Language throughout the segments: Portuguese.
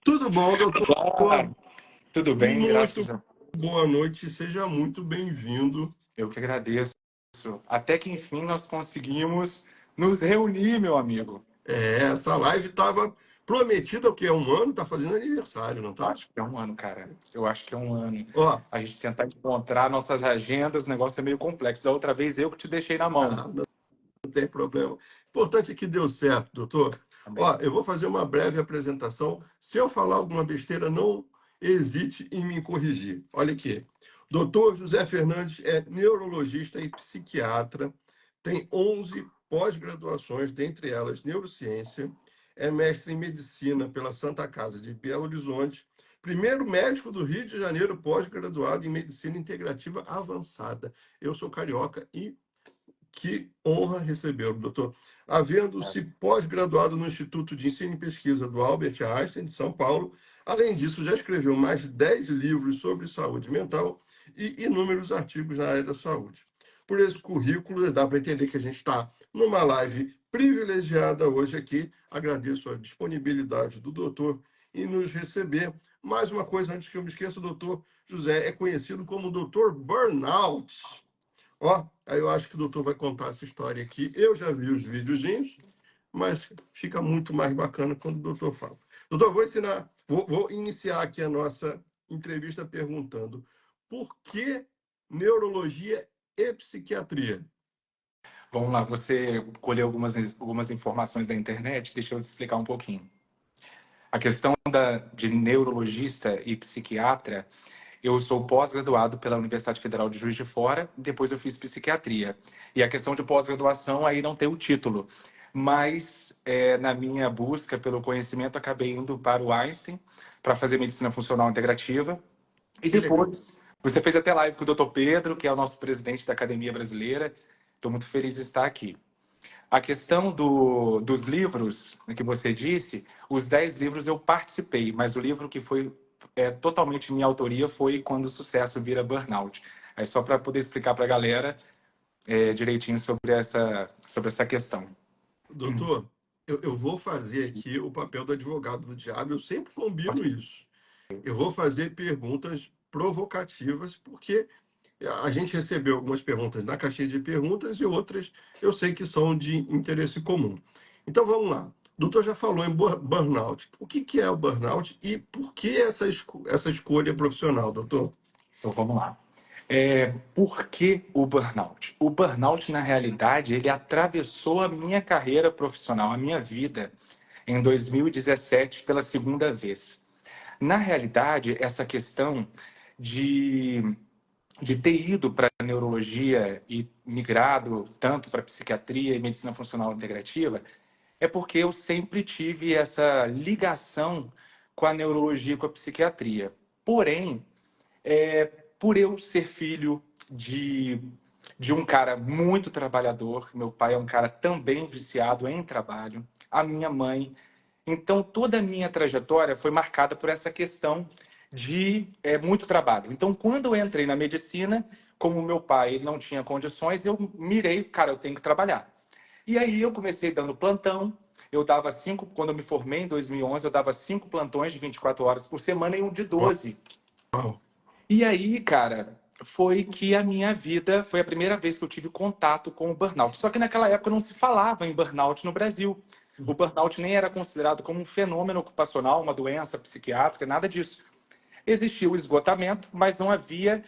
Tudo bom, doutor? Olá, tudo bem? Muito Graças a boa noite, seja muito bem-vindo. eu que agradeço. Até que enfim nós conseguimos nos reunir, meu amigo. Essa live estava prometida o quê? Um ano, está fazendo aniversário, não Eu tá? acho que é um ano, cara. Eu acho que é um ano. Ó, A gente tentar encontrar nossas agendas, o negócio é meio complexo. Da outra vez eu que te deixei na mão. não tem problema. Importante é que deu certo, doutor. Ó, Amém. eu vou fazer uma breve apresentação. Se eu falar alguma besteira, não hesite em me corrigir. Olha aqui. Doutor José Fernandes é neurologista e psiquiatra, tem 11 pós-graduações, dentre elas neurociência, é mestre em medicina pela Santa Casa de Belo Horizonte, primeiro médico do Rio de Janeiro pós-graduado em medicina integrativa avançada. Eu sou carioca e que honra recebê-lo, doutor. Havendo-se pós-graduado no Instituto de Ensino e Pesquisa do Albert Einstein, de São Paulo, além disso, já escreveu mais de 10 livros sobre saúde mental e inúmeros artigos na área da saúde. Por esse currículo, dá para entender que a gente está numa live privilegiada hoje aqui. Agradeço a disponibilidade do doutor em nos receber. Mais uma coisa, antes que eu me esqueça, o doutor José é conhecido como doutor Burnout. Ó, aí eu acho que o doutor vai contar essa história aqui. Eu já vi os videozinhos, mas fica muito mais bacana quando o doutor fala. Doutor, vou iniciar aqui a nossa entrevista perguntando por que neurologia e psiquiatria? Vamos lá, você colheu algumas informações da internet, deixa eu te explicar um pouquinho. A questão de neurologista e psiquiatra. Eu sou pós-graduado pela Universidade Federal de Juiz de Fora, depois eu fiz psiquiatria. E a questão de pós-graduação aí não tem o título, mas na minha busca pelo conhecimento acabei indo para o Einstein para fazer medicina funcional integrativa. E Que legal. depois você fez até live com o Dr. Pedro, que é o nosso presidente da Academia Brasileira. Estou muito feliz de estar aqui. A questão dos livros que você disse, os 10 livros eu participei, mas o livro que foi totalmente minha autoria foi Quando o Sucesso Vira Burnout. É só para poder explicar para a galera direitinho sobre essa questão. Doutor, eu vou fazer aqui o papel do advogado do diabo, eu sempre combino isso. Eu vou fazer perguntas provocativas, porque a gente recebeu algumas perguntas na caixinha de perguntas e outras eu sei que são de interesse comum. Então vamos lá. O doutor já falou em burnout. O que é o burnout e por que essa escolha profissional, doutor? Então vamos lá. Por que o burnout? O burnout, na realidade, ele atravessou a minha carreira profissional, a minha vida, em 2017 pela segunda vez. Na realidade, essa questão de, de ter ido para a neurologia e migrado tanto para psiquiatria e medicina funcional integrativa é porque eu sempre tive essa ligação com a neurologia e com a psiquiatria. Porém, por eu ser filho de, de um cara muito trabalhador, meu pai é um cara também viciado em trabalho, a minha mãe. Então, toda a minha trajetória foi marcada por essa questão de muito trabalho. Então, quando eu entrei na medicina, como meu pai não tinha condições, eu mirei, cara, eu tenho que trabalhar. E aí eu comecei dando plantão, eu dava 5, quando eu me formei em 2011, eu dava 5 plantões de 24 horas por semana e um de 12. Uau. E aí, cara, foi que a minha vida foi a primeira vez que eu tive contato com o burnout. Só que naquela época não se falava em burnout no Brasil. O burnout nem era considerado como um fenômeno ocupacional, uma doença psiquiátrica, nada disso. Existia o esgotamento, mas não havia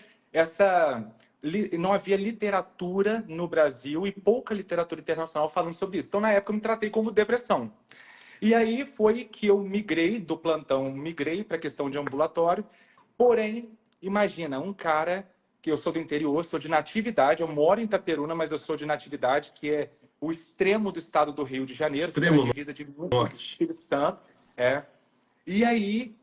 literatura no Brasil e pouca literatura internacional falando sobre isso. Então, na época, eu me tratei como depressão. E aí foi que eu migrei do plantão, migrei para a questão de ambulatório. Porém, imagina, um cara que eu sou do interior, sou de Natividade, eu moro em Itaperuna, mas eu sou de Natividade, que é o extremo do estado do Rio de Janeiro, fica na Extremo divisa de Minas com o norte. Espírito Santo. É. E aí,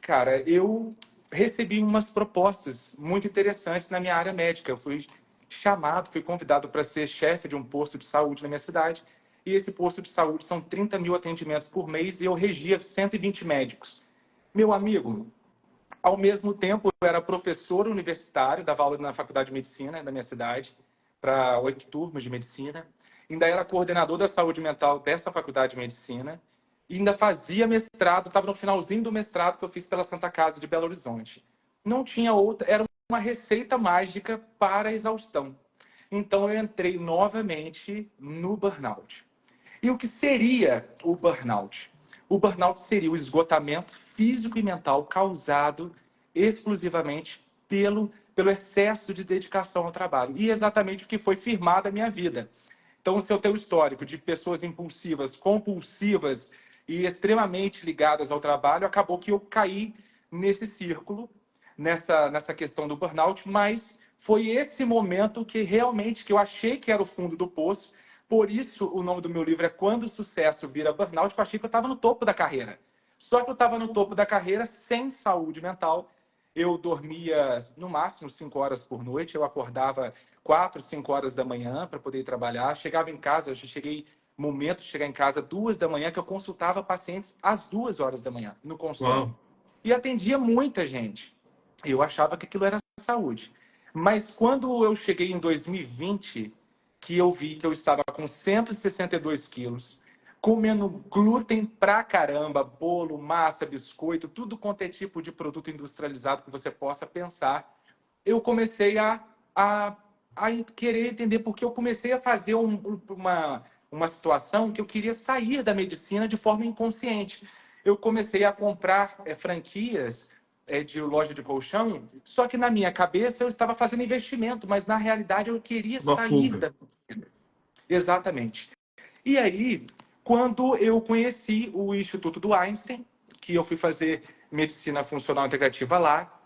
cara, eu recebi umas propostas muito interessantes na minha área médica. Eu fui chamado, fui convidado para ser chefe de um posto de saúde na minha cidade. E esse posto de saúde são 30 mil atendimentos por mês e eu regia 120 médicos. Meu amigo, ao mesmo tempo, eu era professor universitário, dava aula na Faculdade de Medicina da minha cidade, para 8 turmas de medicina. Ainda era coordenador da saúde mental dessa Faculdade de Medicina. ainda fazia mestrado, estava no finalzinho do mestrado que eu fiz pela Santa Casa de Belo Horizonte. Não tinha outra, era uma receita mágica para a exaustão. Então eu entrei novamente no burnout. E o que seria o burnout? O burnout seria o esgotamento físico e mental causado exclusivamente pelo excesso de dedicação ao trabalho. E exatamente o que foi firmado na minha vida. Então, se eu tenho histórico de pessoas impulsivas, compulsivas e extremamente ligadas ao trabalho, acabou que eu caí nesse círculo, nessa questão do burnout, mas foi esse momento que realmente que eu achei que era o fundo do poço. Por isso, o nome do meu livro é Quando o Sucesso Vira Burnout, porque eu achei que eu estava no topo da carreira. Só que eu estava no topo da carreira sem saúde mental. Eu dormia no máximo 5 horas por noite, eu acordava 4, 5 horas da manhã para poder ir trabalhar. Chegava em casa, eu cheguei momento de chegar em casa 2 da manhã, que eu consultava pacientes às 2 horas da manhã no consultório. Uau. E atendia muita gente. Eu achava que aquilo era saúde. Mas quando eu cheguei em 2020, que eu vi que eu estava com 162 quilos, comendo glúten pra caramba, bolo, massa, biscoito, tudo quanto é tipo de produto industrializado que você possa pensar, eu comecei a, a querer entender, porque eu comecei a fazer uma situação que eu queria sair da medicina de forma inconsciente. Eu comecei a comprar franquias de loja de colchão, só que na minha cabeça eu estava fazendo investimento, mas na realidade eu queria Uma sair fuga. da medicina. Exatamente. E aí, quando eu conheci o Instituto do Einstein, que eu fui fazer medicina funcional integrativa lá,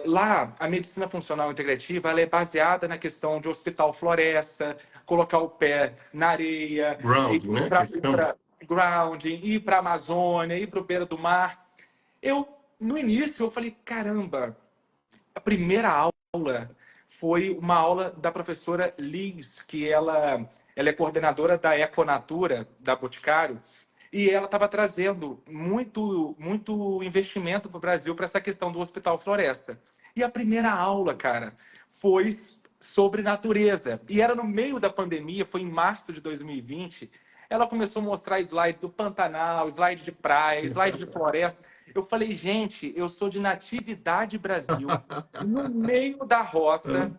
lá a medicina funcional integrativa ela é baseada na questão de hospital floresta, colocar o pé na areia, ir Grounding, né? Questão. para grounding, ir para a Amazônia, ir para o beira do mar. No início, eu falei, caramba, a primeira aula foi uma aula da professora Liz, que ela é coordenadora da Econatura, da Boticário, e ela estava trazendo muito investimento para o Brasil para essa questão do Hospital Floresta. E a primeira aula, cara, foi sobre natureza. E era no meio da pandemia, foi em março de 2020. Ela começou a mostrar slide do Pantanal, slide de praia, slide de floresta. Eu falei, gente, eu sou de Natividade Brasil, no meio da roça,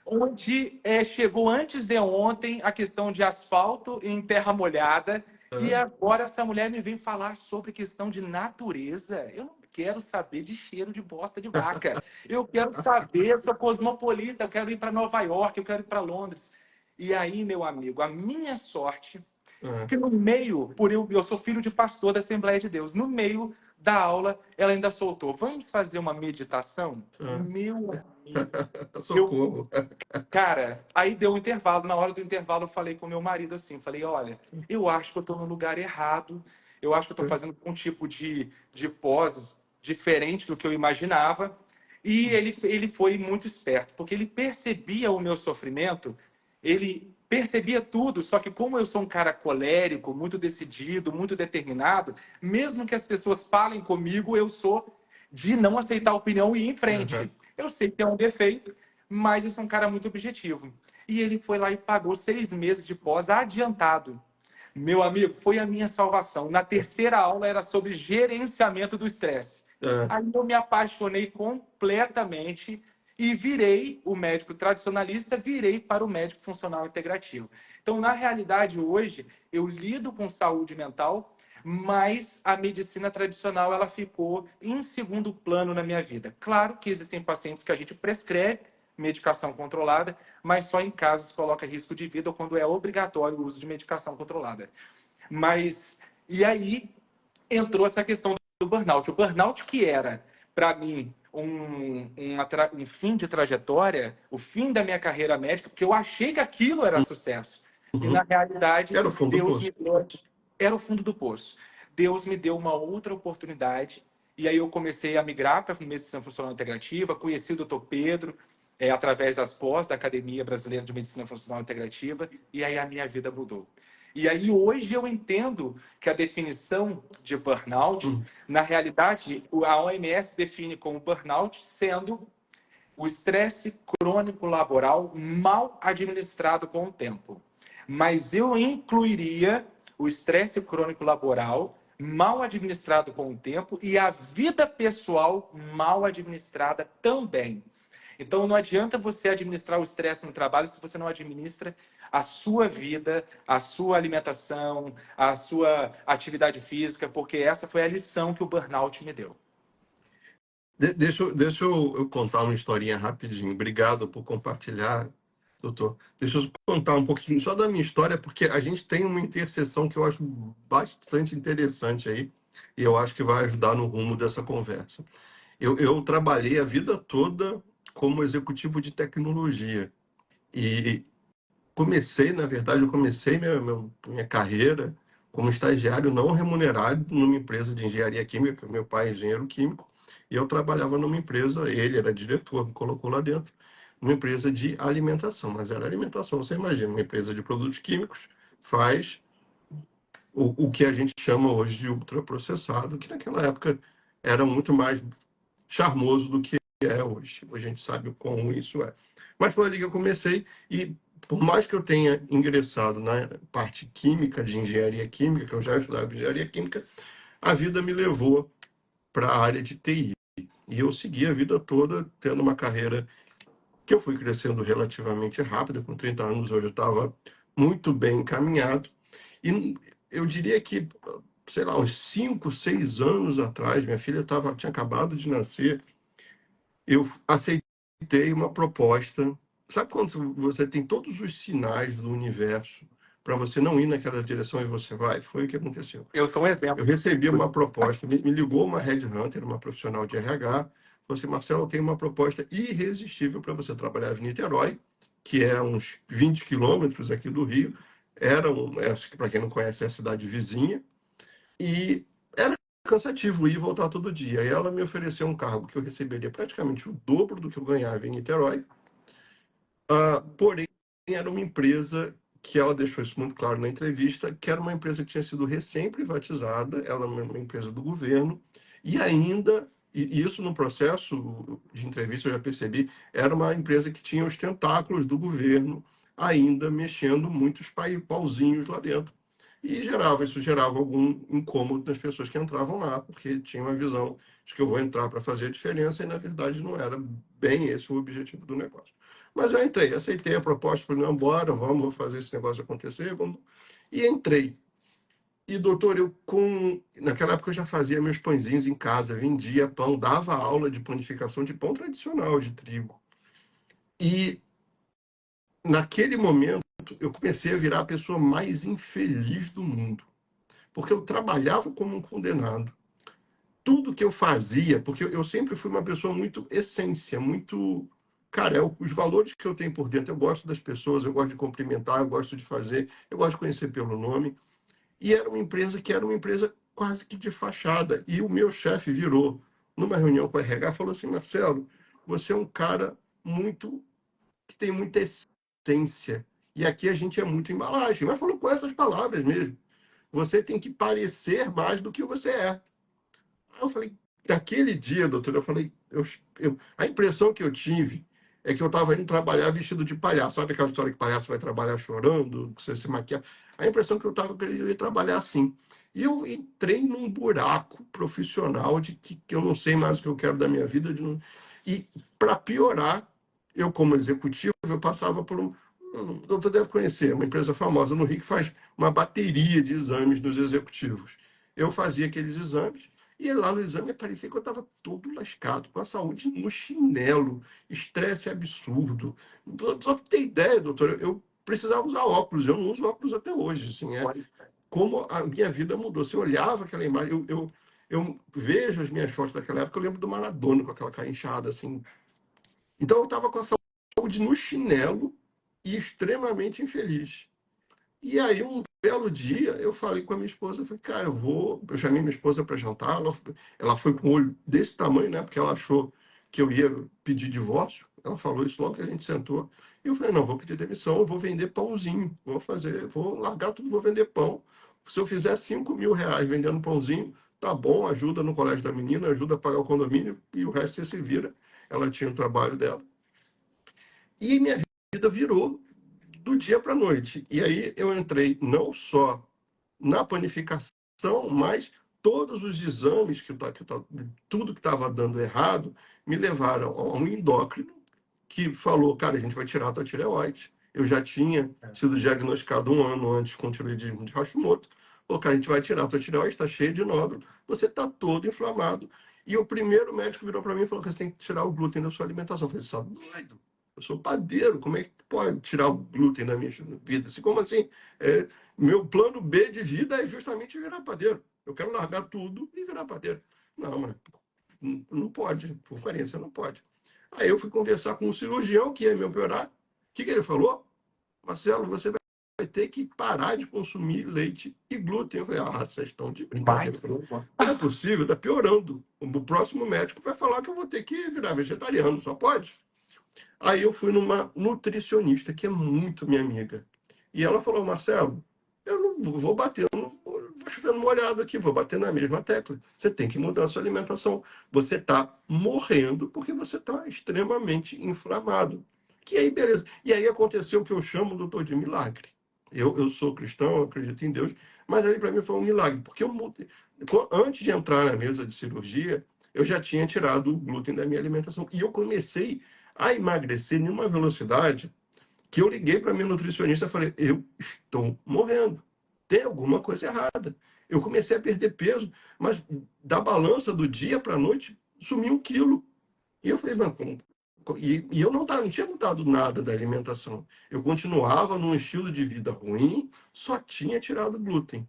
onde chegou antes de ontem a questão de asfalto em terra molhada, e agora essa mulher me vem falar sobre questão de natureza. Eu não quero saber de cheiro de bosta de vaca. Eu quero saber, eu sou cosmopolita, eu quero ir para Nova York, eu quero ir para Londres. E aí, meu amigo, a minha sorte que no meio, eu sou filho de pastor da Assembleia de Deus, no meio da aula, ela ainda soltou, vamos fazer uma meditação? Meu amigo, eu, Socorro. cara, aí deu um intervalo, na hora do intervalo eu falei com meu marido assim, falei, olha, eu acho que eu estou no lugar errado, eu acho que eu estou fazendo um tipo de pós diferente do que eu imaginava, e ele foi muito esperto, porque ele percebia o meu sofrimento, ele percebia tudo, só que como eu sou um cara colérico, muito decidido, muito determinado, mesmo que as pessoas falem comigo, eu sou de não aceitar a opinião e ir em frente. Eu sei que é um defeito, mas eu sou um cara muito objetivo. E ele foi lá e pagou 6 meses de pós adiantado. Meu amigo, foi a minha salvação. Na terceira aula era sobre gerenciamento do estresse. Aí eu me apaixonei completamente e virei o médico tradicionalista, virei para o médico funcional integrativo. Então, na realidade, hoje, eu lido com saúde mental, mas a medicina tradicional ela ficou em segundo plano na minha vida. Claro que existem pacientes que a gente prescreve medicação controlada, mas só em casos que coloca risco de vida ou quando é obrigatório o uso de medicação controlada. Mas, e aí entrou essa questão do burnout. O burnout que era, para mim, um fim de trajetória, o fim da minha carreira médica, porque eu achei que aquilo era sucesso. E, na realidade, Era o fundo do Deus poço. me deu... Era o fundo do poço. Deus me deu uma outra oportunidade, e aí eu comecei a migrar para a medicina funcional integrativa, conheci o Dr. Pedro, através das pós da Academia Brasileira de Medicina Funcional Integrativa, e aí a minha vida mudou. E aí hoje eu entendo que a definição de burnout, na realidade, a OMS define como burnout sendo o estresse crônico laboral mal administrado com o tempo. Mas eu incluiria o estresse crônico laboral mal administrado com o tempo e a vida pessoal mal administrada também. Então, não adianta você administrar o estresse no trabalho se você não administra a sua vida, a sua alimentação, a sua atividade física, porque essa foi a lição que o burnout me deu. Deixa eu contar uma historinha rapidinho. Obrigado por compartilhar, doutor. Deixa eu contar um pouquinho só da minha história, porque a gente tem uma interseção que eu acho bastante interessante aí, e eu acho que vai ajudar no rumo dessa conversa. Eu trabalhei a vida toda como executivo de tecnologia. E na verdade, eu comecei minha carreira como estagiário não remunerado numa empresa de engenharia química. Meu pai é engenheiro químico, e eu trabalhava numa empresa, ele era diretor, me colocou lá dentro, numa empresa de alimentação. Mas era alimentação, você imagina, uma empresa de produtos químicos faz o que a gente chama hoje de ultraprocessado, que naquela época era muito mais charmoso do que é hoje. A gente sabe o quão ruim isso é. Mas foi ali que eu comecei, e por mais que eu tenha ingressado na parte química, de engenharia química, que eu já estudava engenharia química, a vida me levou para a área de TI. E eu segui a vida toda tendo uma carreira que eu fui crescendo relativamente rápido. Com 30 anos hoje eu estava muito bem encaminhado. E eu diria que, sei lá, uns 5, 6 anos atrás, minha filha tinha acabado de nascer, eu aceitei uma proposta. Sabe quando você tem todos os sinais do universo para você não ir naquela direção e você vai? Foi o que aconteceu. Eu sou um Eu exemplo. recebi uma proposta, me ligou uma headhunter, uma profissional de RH, falou assim: Marcelo, eu tenho uma proposta irresistível para você trabalhar em Niterói, que é uns 20 quilômetros aqui do Rio. Para quem não conhece, é a cidade vizinha. E era cansativo ir e voltar todo dia. E ela me ofereceu um cargo que eu receberia praticamente o dobro do que eu ganhava em Niterói. Porém, era uma empresa que ela deixou isso muito claro na entrevista, que era uma empresa que tinha sido recém-privatizada, ela era uma empresa do governo, e ainda, e isso no processo de entrevista eu já percebi, era uma empresa que tinha os tentáculos do governo ainda mexendo muitos pauzinhos lá dentro. E isso gerava algum incômodo nas pessoas que entravam lá, porque tinha uma visão de que eu vou entrar para fazer a diferença, e na verdade não era bem esse o objetivo do negócio. Mas eu entrei, aceitei a proposta, falei: não, bora, vamos fazer esse negócio acontecer, vamos. E entrei. E, doutor, naquela época eu já fazia meus pãezinhos em casa, vendia pão, dava aula de panificação de pão tradicional de trigo. E naquele momento eu comecei a virar a pessoa mais infeliz do mundo, porque eu trabalhava como um condenado. Tudo que eu fazia, porque eu sempre fui uma pessoa muito essência, muito. Cara, os valores que eu tenho por dentro. Eu gosto das pessoas, eu gosto de cumprimentar, eu gosto de fazer, eu gosto de conhecer pelo nome. E era uma empresa que era uma empresa quase que de fachada. E o meu chefe virou, numa reunião com o RH, falou assim: Marcelo, você é um cara muito que tem muita essência. E aqui a gente é muito embalagem. Mas falou com essas palavras mesmo. Você tem que parecer mais do que você é. Aí eu falei, naquele dia, doutor, eu falei, a impressão que eu tive é que eu estava indo trabalhar vestido de palhaço. Sabe aquela história que palhaço vai trabalhar chorando, que você se maquia? A impressão que eu estava que eu ia trabalhar assim. E eu entrei num buraco profissional de que eu não sei mais o que eu quero da minha vida. E, para piorar, eu, como executivo, eu passava por o doutor deve conhecer, uma empresa famosa no Rio que faz uma bateria de exames dos executivos. Eu fazia aqueles exames, e lá no exame parecia que eu estava todo lascado, com a saúde no chinelo, estresse absurdo. Só para ter ideia, doutor, eu precisava usar óculos, eu não uso óculos até hoje. Assim, como a minha vida mudou. Se eu olhava aquela imagem, eu vejo as minhas fotos daquela época, eu lembro do Maradona com aquela cara inchada, assim. Então eu estava com a saúde no chinelo e extremamente infeliz. E aí, um belo dia, eu falei com a minha esposa, eu falei, cara, eu chamei minha esposa para jantar, ela foi com o olho desse tamanho, né, porque ela achou que eu ia pedir divórcio, ela falou isso logo que a gente sentou, e eu falei, não, vou pedir demissão, eu vou vender pãozinho, vou largar tudo, vou vender pão. Se eu fizer 5 mil reais vendendo pãozinho, tá bom, ajuda no colégio da menina, ajuda a pagar o condomínio, e o resto você se vira. Ela tinha o trabalho dela. E minha vida virou do dia para a noite. E aí eu entrei não só na panificação, mas todos os exames, tudo que estava dando errado, me levaram a um endócrino que falou, cara, a gente vai tirar a tua tireoide. Eu já tinha sido diagnosticado um ano antes com tireoidismo de Hashimoto. Falou, cara, a gente vai tirar a tua tireoide, está cheio de nódulo, você está todo inflamado. E o primeiro médico virou para mim e falou que você tem que tirar o glúten da sua alimentação. Eu falei, você está doido? Eu sou padeiro, como é que pode tirar o glúten da minha vida? Assim, como assim? Meu plano B de vida é justamente virar padeiro. Eu quero largar tudo e virar padeiro. Não, mas não pode, por coerência não pode. Aí eu fui conversar com um cirurgião que ia me operar. O que ele falou? Marcelo, você vai ter que parar de consumir leite e glúten. Eu falei, vocês estão de brincadeira. Mas, Não é possível, está piorando. O próximo médico vai falar que eu vou ter que virar vegetariano, só pode. Aí eu fui numa nutricionista, que é muito minha amiga. E ela falou, Marcelo, eu não vou bater, eu não vou chover no molhado aqui, vou bater na mesma tecla. Você tem que mudar a sua alimentação. Você está morrendo porque você está extremamente inflamado. Que aí, beleza. E aí aconteceu o que eu chamo, doutor, de milagre. Eu sou cristão, eu acredito em Deus, mas aí para mim foi um milagre, porque eu mudei. Antes de entrar na mesa de cirurgia, eu já tinha tirado o glúten da minha alimentação. E eu comecei a emagrecer em uma velocidade que eu liguei para minha nutricionista e falei, eu estou morrendo. Tem alguma coisa errada. Eu comecei a perder peso, mas da balança do dia para a noite sumiu 1 quilo. E eu falei, mas como? E eu não tinha mudado nada da alimentação. Eu continuava num estilo de vida ruim, só tinha tirado glúten.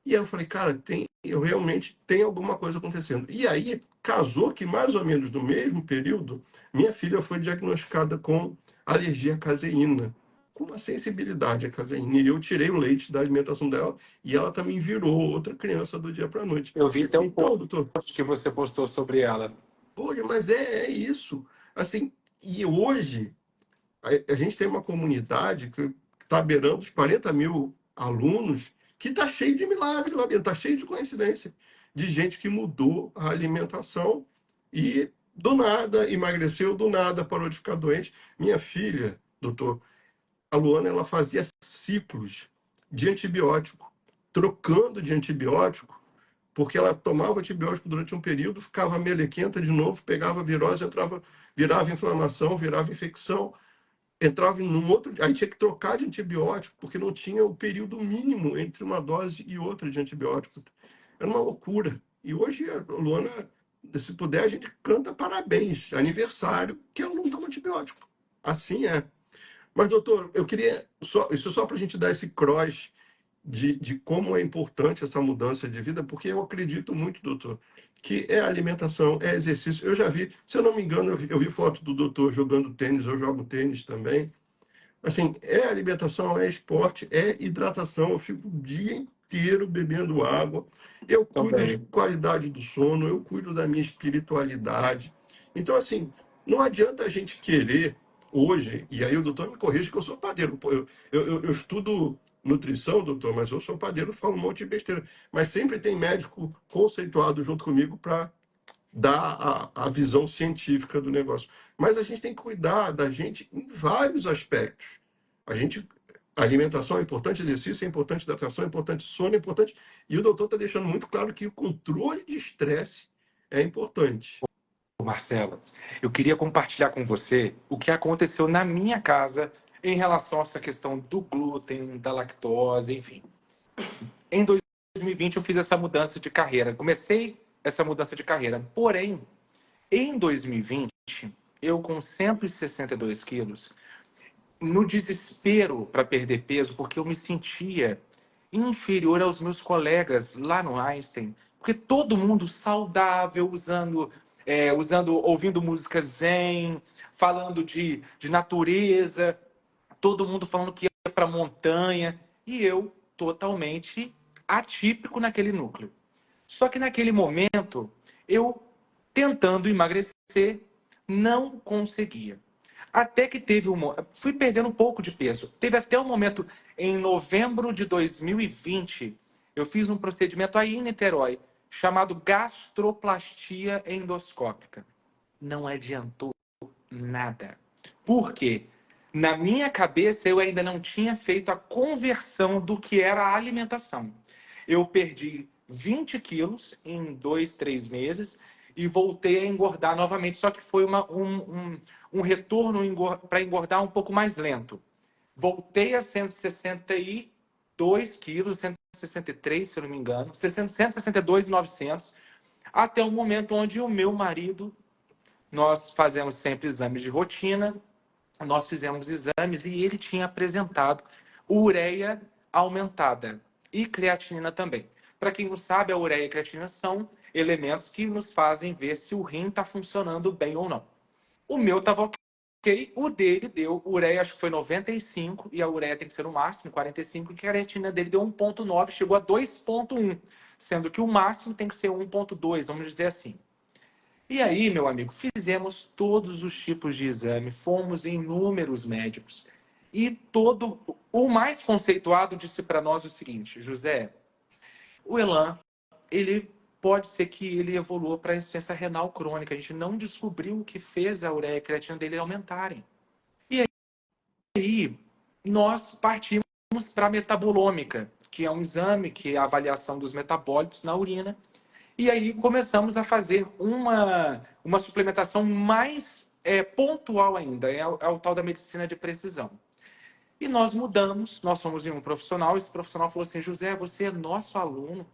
E aí eu falei, cara, eu realmente tenho alguma coisa acontecendo. E aí casou que mais ou menos no mesmo período, minha filha foi diagnosticada com alergia à caseína, com uma sensibilidade à caseína. E eu tirei o leite da alimentação dela e ela também virou outra criança do dia para a noite. eu vi até um Então, post doutor, que você postou sobre ela. pô, mas é isso. Assim, e hoje a gente tem uma comunidade que está beirando os 40 mil alunos, que está cheio de milagre lá dentro, está cheio de coincidência, de gente que mudou a alimentação e do nada emagreceu, do nada parou de ficar doente. Minha filha, doutor, a Luana, ela fazia ciclos de antibiótico, trocando de antibiótico, porque ela tomava antibiótico durante um período, ficava melequenta de novo, pegava virose, virava inflamação, virava infecção, entrava em um outro, aí tinha que trocar de antibiótico, porque não tinha o período mínimo entre uma dose e outra de antibiótico. Era uma loucura. E hoje a Luana, se puder, a gente canta parabéns, aniversário, que ela não toma antibiótico. Assim é. Mas, doutor, eu queria, isso só para a gente dar esse cross de como é importante essa mudança de vida, porque eu acredito muito, doutor, que é alimentação, é exercício. Eu já vi, se eu não me engano, eu vi foto do doutor jogando tênis, eu jogo tênis também. Assim, é alimentação, é esporte, é hidratação. Eu fico o dia inteiro bebendo água. Eu cuido de Também. qualidade do sono, eu cuido da minha espiritualidade. Então, assim, não adianta a gente querer hoje, e aí o doutor me corrige que eu sou padeiro. Pô, eu estudo nutrição, doutor, mas eu sou padeiro, falo um monte de besteira. Mas sempre tem médico conceituado junto comigo para dar a visão científica do negócio. Mas a gente tem que cuidar da gente em vários aspectos. A gente, a alimentação é importante, exercício é importante, hidratação é importante, sono é importante. E o doutor está deixando muito claro que o controle de estresse é importante. Marcelo, eu queria compartilhar com você o que aconteceu na minha casa em relação a essa questão do glúten, da lactose, enfim. Em 2020 eu fiz essa mudança de carreira, comecei essa mudança de carreira, porém, em 2020, eu com 162 quilos, no desespero para perder peso, porque eu me sentia inferior aos meus colegas lá no Einstein, porque todo mundo saudável, ouvindo música zen, falando de natureza, todo mundo falando que ia para montanha, e eu totalmente atípico naquele núcleo. Só que naquele momento, eu tentando emagrecer, não conseguia. Até que teve fui perdendo um pouco de peso. Teve até um momento, em novembro de 2020, eu fiz um procedimento aí em Niterói, chamado gastroplastia endoscópica. Não adiantou nada. Por quê? Na minha cabeça, eu ainda não tinha feito a conversão do que era a alimentação. Eu perdi 20 quilos em 2, 3 meses e voltei a engordar novamente. Só que foi um retorno para engordar um pouco mais lento. Voltei a 162 quilos, 163, se eu não me engano, 162,900, até o momento onde o meu marido, nós fazemos sempre exames de rotina, nós fizemos exames e ele tinha apresentado ureia aumentada e creatinina também. Para quem não sabe, a ureia e a creatinina são elementos que nos fazem ver se o rim está funcionando bem ou não. O meu estava ok, o dele deu ureia, acho que foi 95, e a ureia tem que ser no máximo 45, e a creatina dele deu 1,9, chegou a 2,1, sendo que o máximo tem que ser 1,2, vamos dizer assim. E aí, meu amigo, fizemos todos os tipos de exame, fomos em inúmeros médicos. E o mais conceituado disse para nós o seguinte: José, o Elan, ele pode ser que ele evolua para insuficiência renal crônica. A gente não descobriu o que fez a ureia e a creatina dele aumentarem. E aí, nós partimos para a metabolômica, que é um exame que é a avaliação dos metabólitos na urina. E aí começamos a fazer uma suplementação mais pontual ainda, é o tal da medicina de precisão. E nós mudamos, nós fomos em um profissional, esse profissional falou assim: José, você é nosso aluno,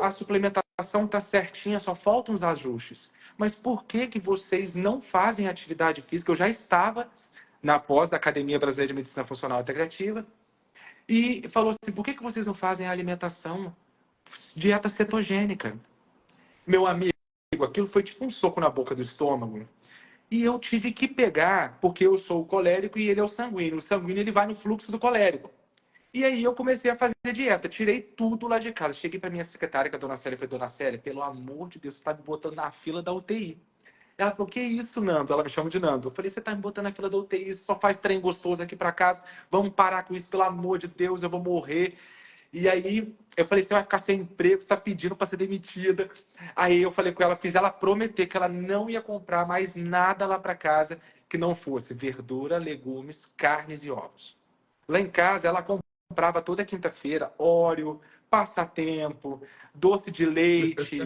a suplementação está certinha, só faltam os ajustes. Mas por que que vocês não fazem atividade física? Eu já estava na pós da Academia Brasileira de Medicina Funcional Integrativa e falou assim: por que que vocês não fazem a alimentação dieta cetogênica? Meu amigo, aquilo foi tipo um soco na boca do estômago. E eu tive que pegar, porque eu sou o colérico e ele é o sanguíneo. O sanguíneo ele vai no fluxo do colérico. E aí eu comecei a fazer dieta, tirei tudo lá de casa. Cheguei para minha secretária, que é a dona Célia, falei: Dona Célia, pelo amor de Deus, você tá me botando na fila da UTI. Ela falou: que isso, Nando? Ela me chama de Nando. Eu falei: você tá me botando na fila da UTI, só faz trem gostoso aqui para casa. Vamos parar com isso, pelo amor de Deus, eu vou morrer. E aí eu falei: você vai ficar sem emprego, você tá pedindo para ser demitida. Aí eu falei com ela, fiz ela prometer que ela não ia comprar mais nada lá para casa que não fosse verdura, legumes, carnes e ovos. Lá em casa ela comprava toda quinta-feira Oreo, passatempo, doce de leite.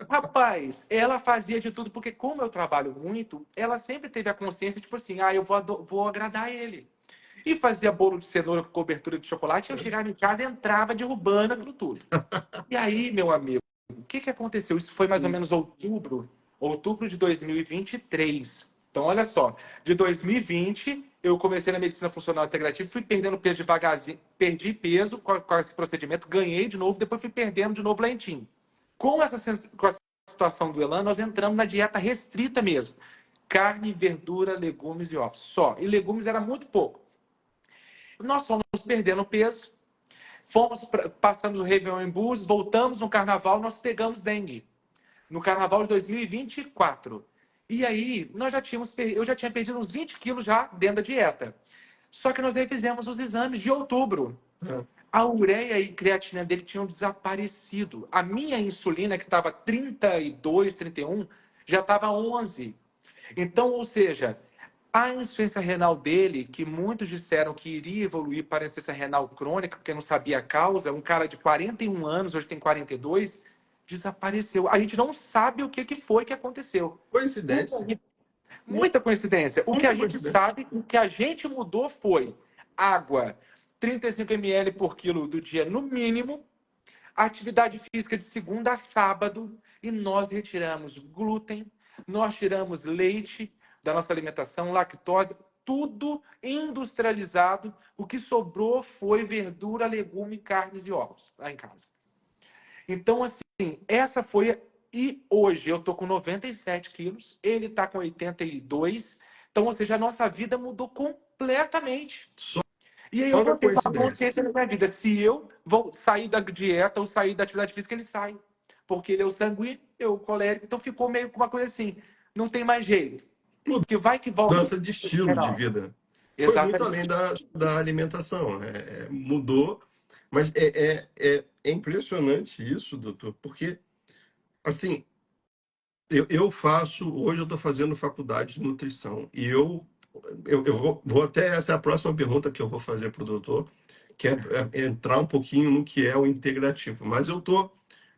Rapaz, ela fazia de tudo, porque como eu trabalho muito, ela sempre teve a consciência, tipo assim: ah, eu vou agradar ele. E fazia bolo de cenoura com cobertura de chocolate, eu chegava em casa e entrava derrubando aquilo tudo. E aí, meu amigo, o que que aconteceu? Isso foi mais ou menos outubro de 2023. Então, olha só, de 2020 eu comecei na medicina funcional integrativa, fui perdendo peso devagarzinho, perdi peso com esse procedimento, ganhei de novo, depois fui perdendo de novo lentinho. Com a situação do Elan, nós entramos na dieta restrita mesmo. Carne, verdura, legumes e ovos. Só. E legumes era muito pouco. Nós fomos perdendo peso, passamos o Réveillon em Búzios, voltamos no Carnaval, nós pegamos dengue. No Carnaval de 2024. E aí, eu já tinha perdido uns 20 quilos já dentro da dieta. Só que nós refizemos os exames de outubro. A ureia e creatina dele tinham desaparecido. A minha insulina, que estava 32, 31, já estava 11. Então, ou seja, a insuficiência renal dele, que muitos disseram que iria evoluir para insuficiência renal crônica, porque não sabia a causa, um cara de 41 anos, hoje tem 42, desapareceu. A gente não sabe o que que foi que aconteceu. Coincidência. Muita coincidência. O que a Muita gente coincidência. sabe, o que a gente mudou foi água, 35 ml por quilo do dia no mínimo, atividade física de segunda a sábado, e nós retiramos glúten, nós tiramos leite da nossa alimentação, lactose, tudo industrializado. O que sobrou foi verdura, legume, carnes e ovos lá em casa. Então, assim, essa foi. E hoje eu tô com 97 quilos, ele tá com 82. Então, ou seja, a nossa vida mudou completamente. Só E aí eu na vou ter uma coincidência. consciência na minha vida. Se eu vou sair da dieta ou sair da atividade física, ele sai. Porque ele é o sanguíneo, eu o colérico. Então ficou meio com uma coisa assim. Não tem mais jeito. Que vai que volta. Mudança de estilo de vida. Foi muito além Exatamente. da alimentação. Mudou, mas é impressionante isso, doutor, porque, assim, hoje eu estou fazendo faculdade de nutrição, e eu vou até, essa é a próxima pergunta que eu vou fazer para o doutor, que é entrar um pouquinho no que é o integrativo. Mas eu estou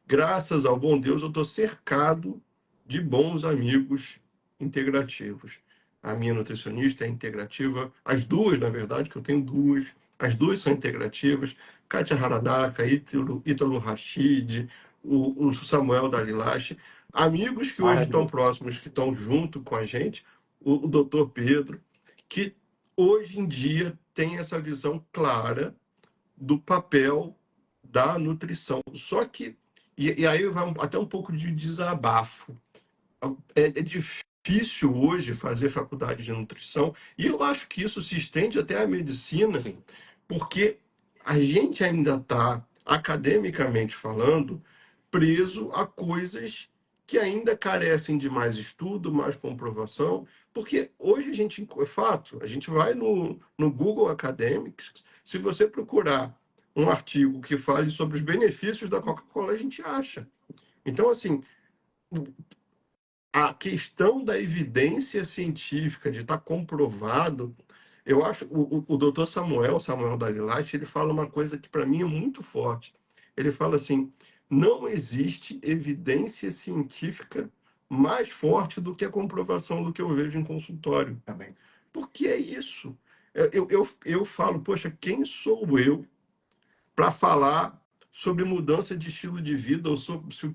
graças ao bom Deus, eu estou cercado de bons amigos integrativos. A minha nutricionista é integrativa, as duas, na verdade, que eu tenho duas, as duas são integrativas. Kátia Haradaka, Ítalo Rachid, o Samuel Dalilache, amigos que hoje estão Maravilha. próximos, que estão junto com a gente, o doutor Pedro, que hoje em dia tem essa visão clara do papel da nutrição. Só que, e aí vai até um pouco de desabafo. É difícil hoje fazer faculdade de nutrição, e eu acho que isso se estende até à medicina, Sim. porque a gente ainda está, academicamente falando, preso a coisas que ainda carecem de mais estudo, mais comprovação, porque hoje a gente, é fato, a gente vai no Google Academics, se você procurar um artigo que fale sobre os benefícios da Coca-Cola, a gente acha. Então, assim, a questão da evidência científica, de estar comprovado, eu acho, o doutor Samuel Dalilati, ele fala uma coisa que para mim é muito forte. Ele fala assim, não existe evidência científica mais forte do que a comprovação do que eu vejo em consultório. Também. Porque é isso. Eu falo, poxa, quem sou eu para falar sobre mudança de estilo de vida, ou sobre se o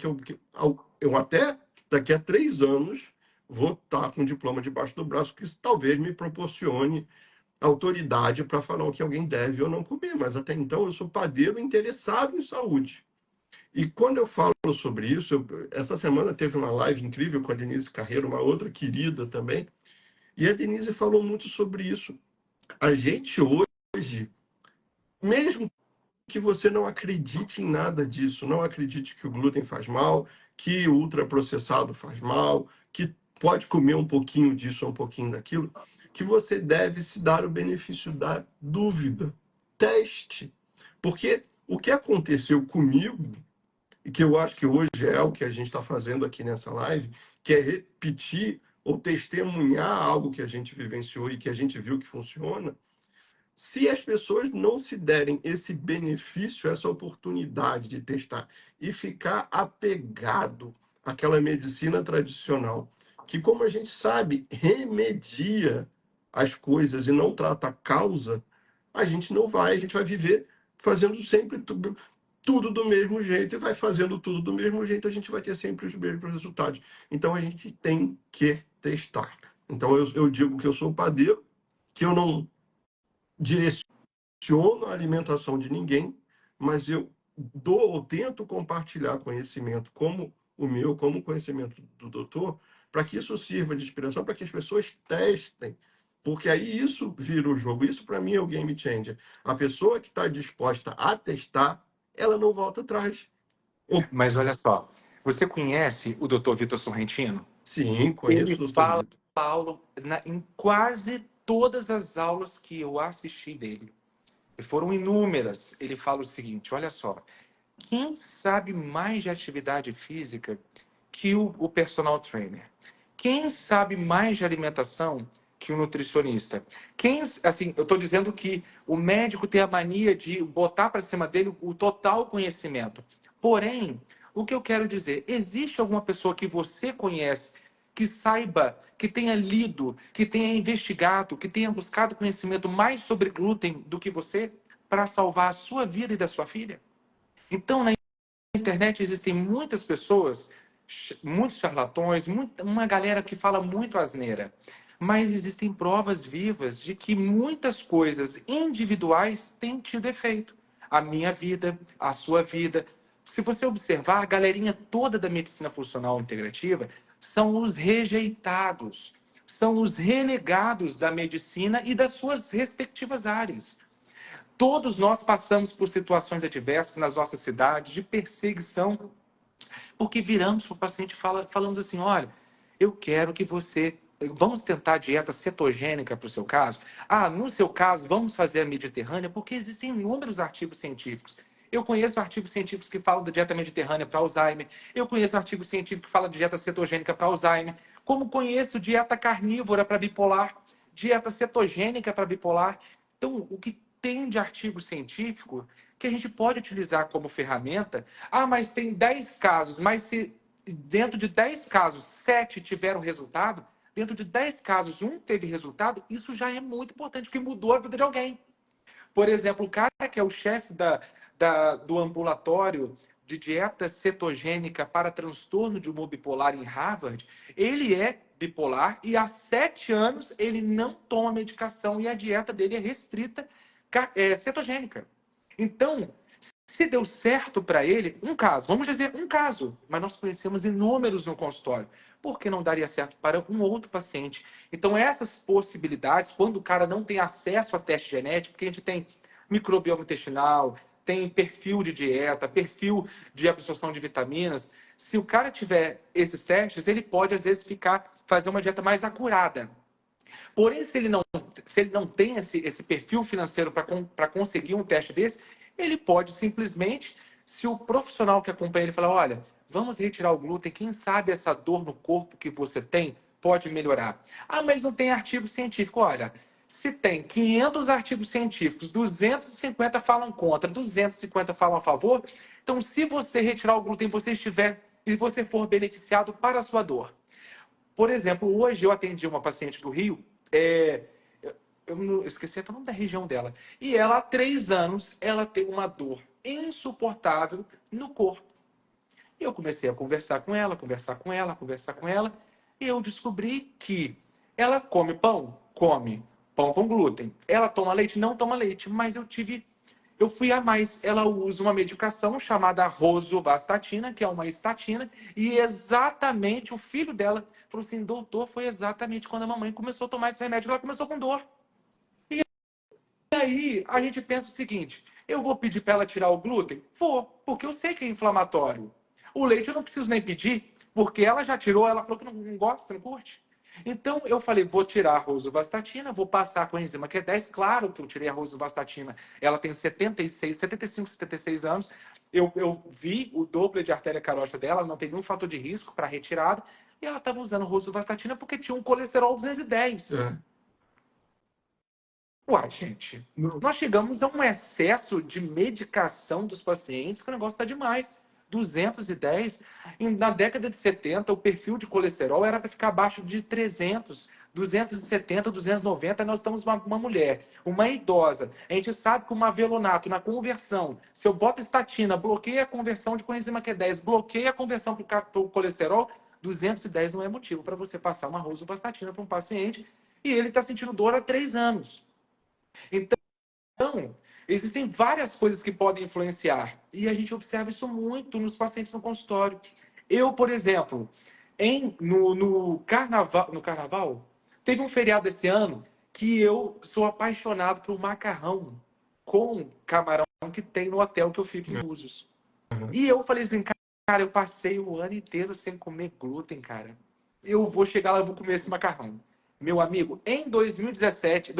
eu até daqui a 3 anos vou estar com um diploma debaixo do braço, que talvez me proporcione autoridade para falar o que alguém deve ou não comer, mas até então eu sou padeiro interessado em saúde. E quando eu falo sobre isso, essa semana teve uma live incrível com a Denise Carreiro, uma outra querida também, e a Denise falou muito sobre isso. A gente hoje, mesmo que você não acredite em nada disso, não acredite que o glúten faz mal, que o ultraprocessado faz mal, que pode comer um pouquinho disso ou um pouquinho daquilo, que você deve se dar o benefício da dúvida. Teste. Porque o que aconteceu comigo, e que eu acho que hoje é o que a gente está fazendo aqui nessa live, que é repetir ou testemunhar algo que a gente vivenciou e que a gente viu que funciona, se as pessoas não se derem esse benefício, essa oportunidade de testar e ficar apegado àquela medicina tradicional, que, como a gente sabe, remedia as coisas e não trata a causa, a gente não vai, a gente vai viver fazendo sempre tudo do mesmo jeito e vai fazendo tudo do mesmo jeito, a gente vai ter sempre os mesmos resultados. Então a gente tem que testar. Então eu digo que eu sou padeiro, que eu não direciono a alimentação de ninguém, mas eu dou ou tento compartilhar conhecimento como o meu, como o conhecimento do doutor, para que isso sirva de inspiração, para que as pessoas testem. Porque aí isso vira o jogo. Isso, para mim, é o game changer. A pessoa que está disposta a testar, ela não volta atrás. Mas olha só, você conhece o Dr. Vitor Sorrentino? Sim, Ele conheço o doutor fala, Vitor. Paulo, em quase todas as aulas que eu assisti dele, e foram inúmeras, ele fala o seguinte, olha só, quem sabe mais de atividade física que o personal trainer? Quem sabe mais de alimentação que o nutricionista? Quem, assim, eu estou dizendo que o médico tem a mania de botar para cima dele o total conhecimento. Porém, o que eu quero dizer, existe alguma pessoa que você conhece que saiba, que tenha lido, que tenha investigado, que tenha buscado conhecimento mais sobre glúten do que você para salvar a sua vida e da sua filha? Então, na internet existem muitas pessoas, muitos charlatões, uma galera que fala muito asneira. Mas existem provas vivas de que muitas coisas individuais têm tido efeito. A minha vida, a sua vida. Se você observar, a galerinha toda da medicina funcional integrativa são os rejeitados, são os renegados da medicina e das suas respectivas áreas. Todos nós passamos por situações adversas nas nossas cidades, de perseguição, porque viramos para o paciente e falamos assim, olha, eu quero que você... Vamos tentar a dieta cetogênica para o seu caso? Ah, no seu caso, vamos fazer a mediterrânea, porque existem inúmeros artigos científicos. Eu conheço artigos científicos que falam da dieta mediterrânea para Alzheimer. Eu conheço artigos científicos que falam de dieta cetogênica para Alzheimer. Como conheço dieta carnívora para bipolar, dieta cetogênica para bipolar. Então, o que tem de artigo científico que a gente pode utilizar como ferramenta. Ah, mas tem 10 casos, mas se dentro de 10 casos, 7 tiveram resultado, dentro de 10 casos, um teve resultado, isso já é muito importante, porque mudou a vida de alguém. Por exemplo, o cara que é o chefe do ambulatório de dieta cetogênica para transtorno de humor bipolar em Harvard, ele é bipolar e há 7 anos ele não toma medicação e a dieta dele é restrita cetogênica. Então, se deu certo para ele, um caso, vamos dizer um caso, mas nós conhecemos inúmeros no consultório. Por que não daria certo para um outro paciente? Então, essas possibilidades, quando o cara não tem acesso a teste genético, porque a gente tem microbioma intestinal, tem perfil de dieta, perfil de absorção de vitaminas. Se o cara tiver esses testes, ele pode, às vezes, fazer uma dieta mais acurada. Porém, se ele não tem esse perfil financeiro para conseguir um teste desse, ele pode simplesmente, se o profissional que acompanha ele falar, olha, vamos retirar o glúten, quem sabe essa dor no corpo que você tem pode melhorar. Ah, mas não tem artigo científico. Olha, se tem 500 artigos científicos, 250 falam contra, 250 falam a favor, então se você retirar o glúten e você for beneficiado para a sua dor. Por exemplo, hoje eu atendi uma paciente do Rio, eu esqueci até o nome da região dela, e ela há 3 anos, ela tem uma dor insuportável no corpo. E eu comecei a conversar com ela, e eu descobri que ela come pão? Come. Pão com glúten. Ela toma leite? Não toma leite. Mas eu fui a mais. Ela usa uma medicação chamada rosuvastatina, que é uma estatina, e exatamente o filho dela falou assim, doutor, foi exatamente quando a mamãe começou a tomar esse remédio, ela começou com dor. E aí a gente pensa o seguinte, eu vou pedir para ela tirar o glúten? Vou, porque eu sei que é inflamatório. O leite eu não preciso nem pedir, porque ela já tirou, ela falou que não gosta, não curte. Então eu falei, vou tirar a rosuvastatina, vou passar com a enzima Q10. Claro que eu tirei a rosuvastatina. Ela tem 75, 76 anos. Eu vi o dobro de artéria carótida dela, não tem nenhum fator de risco para retirada. E ela estava usando rosuvastatina porque tinha um colesterol 210. Uai, gente, nós chegamos a um excesso de medicação dos pacientes que o negócio está demais. 210. Na década de 70, o perfil de colesterol era para ficar abaixo de 300, 270, 290. Nós estamos uma mulher, uma idosa. A gente sabe que o mavelonato na conversão, se eu boto estatina, bloqueia a conversão de coenzima Q10, bloqueia a conversão para o colesterol, 210 não é motivo para você passar uma rosuvastatina para um paciente e ele está sentindo dor há 3 anos. Então, existem várias coisas que podem influenciar. E a gente observa isso muito nos pacientes no consultório. Eu, por exemplo, no carnaval, teve um feriado esse ano que eu sou apaixonado por um macarrão com camarão que tem no hotel que eu fico em Búzios. E eu falei assim, cara, eu passei o ano inteiro sem comer glúten, cara. Eu vou chegar lá e vou comer esse macarrão. Meu amigo, em 2018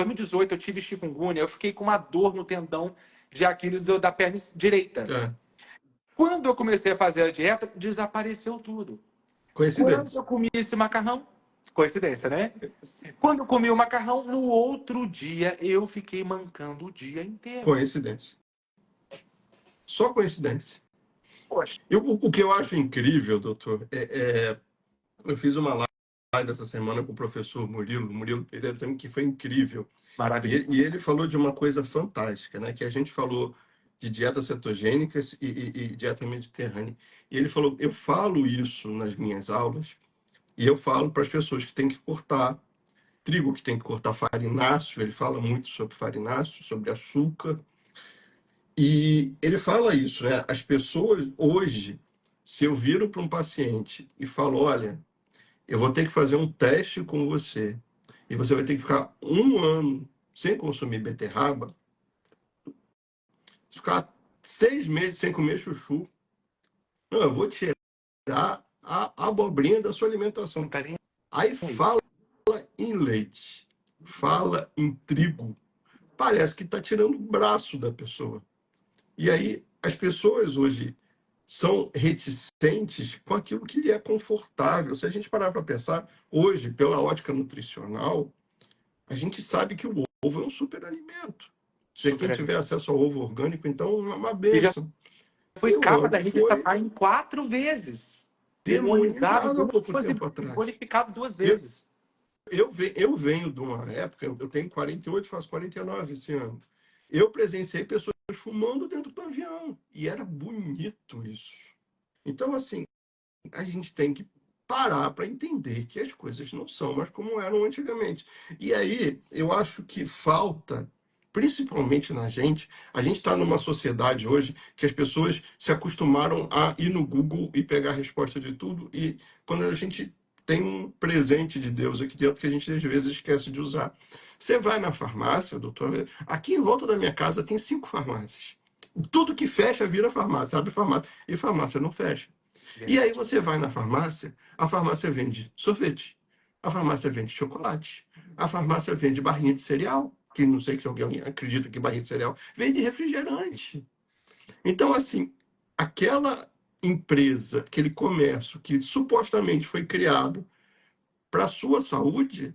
eu tive chikungunya, eu fiquei com uma dor no tendão de Aquiles da perna direita. Quando eu comecei a fazer a dieta, desapareceu tudo. Quando eu comi esse macarrão, coincidência, né? Quando eu comi o macarrão, no outro dia eu fiquei mancando o dia inteiro. Coincidência. Só coincidência. Poxa. O que eu acho incrível, doutor, eu fiz uma live essa semana com o professor Murilo Pereira, também, que foi incrível. Maravilha. E ele falou de uma coisa fantástica, né? Que a gente falou de dietas cetogênicas e dieta mediterrânea. E ele falou, eu falo isso nas minhas aulas, e eu falo para as pessoas que têm que cortar trigo, que tem que cortar farináceo, ele fala muito sobre farináceo, sobre açúcar. E ele fala isso, né? As pessoas hoje, se eu viro para um paciente e falo, olha, eu vou ter que fazer um teste com você, e você vai ter que ficar 1 ano sem consumir beterraba, ficar 6 meses sem comer chuchu. Não, eu vou tirar a abobrinha da sua alimentação. Aí fala em leite, fala em trigo. Parece que está tirando o braço da pessoa. E aí as pessoas hoje são reticentes com aquilo que lhe é confortável. Se a gente parar para pensar, hoje, pela ótica nutricional, a gente sabe que o ovo é um superalimento. Se quem Super tiver animado. acesso ao ovo orgânico, então é uma E já benção. foi E o capa ovo da revista foi Time 4 vezes. Demonizado demonizado há pouco duas e tempo atrás. bonificado duas Eu, vezes. eu venho de uma época, eu tenho 48, faço 49 esse ano. Eu presenciei pessoas fumando dentro do avião. E era bonito isso. Então, assim, a gente tem que parar para entender que as coisas não são mais como eram antigamente. E aí, eu acho que falta, principalmente na gente, a gente está numa sociedade hoje que as pessoas se acostumaram a ir no Google e pegar a resposta de tudo, e quando a gente tem um presente de Deus aqui dentro que a gente às vezes esquece de usar. Você vai na farmácia, doutor, aqui em volta da minha casa tem 5 farmácias. Tudo que fecha vira farmácia, abre farmácia, e farmácia não fecha. E aí Verdade. você vai na farmácia, a farmácia vende sorvete, a farmácia vende chocolate, a farmácia vende barrinha de cereal, que não sei se alguém acredita que barrinha de cereal, vende refrigerante. Então, assim, aquela empresa, aquele comércio que supostamente foi criado para a sua saúde,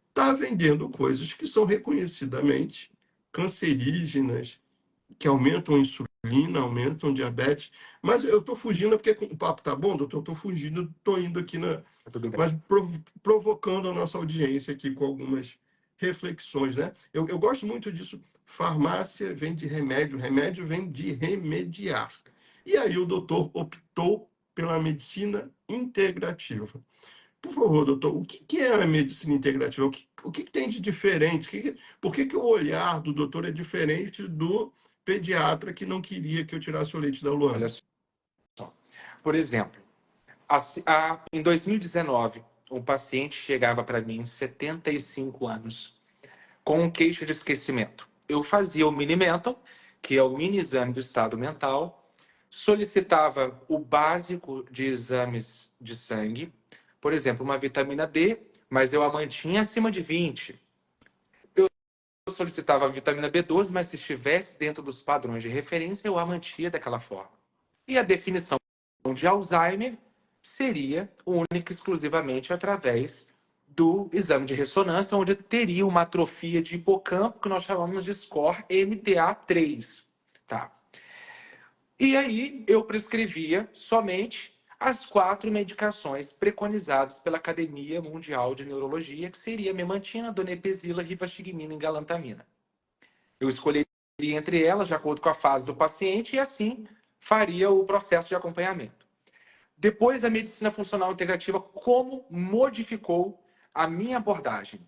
está vendendo coisas que são reconhecidamente cancerígenas, que aumentam a insulina, aumentam a diabetes. Mas eu estou fugindo, porque o papo tá bom, doutor? Eu estou fugindo, estou indo aqui Tá tudo bem. mas provocando a nossa audiência aqui com algumas reflexões, né? Eu gosto muito disso. Farmácia vem de remédio, remédio vem de remediar. E aí o doutor optou pela medicina integrativa. Por favor, doutor, o que é a medicina integrativa? O que tem de diferente? Por que o olhar do doutor é diferente do pediatra que não queria que eu tirasse o leite da Olha Luana? só. Por exemplo, em 2019, um paciente chegava para mim, 75 anos, com um queixo de esquecimento. Eu fazia o Mini-Mental, que é o mini exame do estado mental, solicitava o básico de exames de sangue, por exemplo, uma vitamina D, mas eu a mantinha acima de 20. Eu solicitava a vitamina B12, mas se estivesse dentro dos padrões de referência, eu a mantinha daquela forma. E a definição de Alzheimer seria única e exclusivamente através do exame de ressonância, onde teria uma atrofia de hipocampo, que nós chamamos de score MTA3. Tá? E aí eu prescrevia somente as 4 medicações preconizadas pela Academia Mundial de Neurologia, que seria memantina, donepezila, rivastigmina e galantamina. Eu escolheria entre elas de acordo com a fase do paciente e assim faria o processo de acompanhamento. Depois, a medicina funcional integrativa, como modificou a minha abordagem?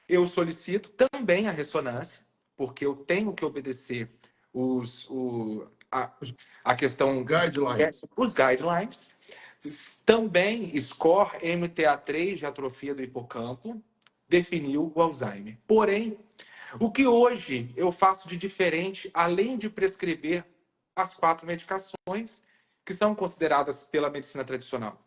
Eu solicito também a ressonância, porque eu tenho que obedecer os, o, a questão, Guidelines. os guidelines. Também score MTA3 de atrofia do hipocampo definiu o Alzheimer. Porém, o que hoje eu faço de diferente, além de prescrever as 4 medicações que são consideradas pela medicina tradicional?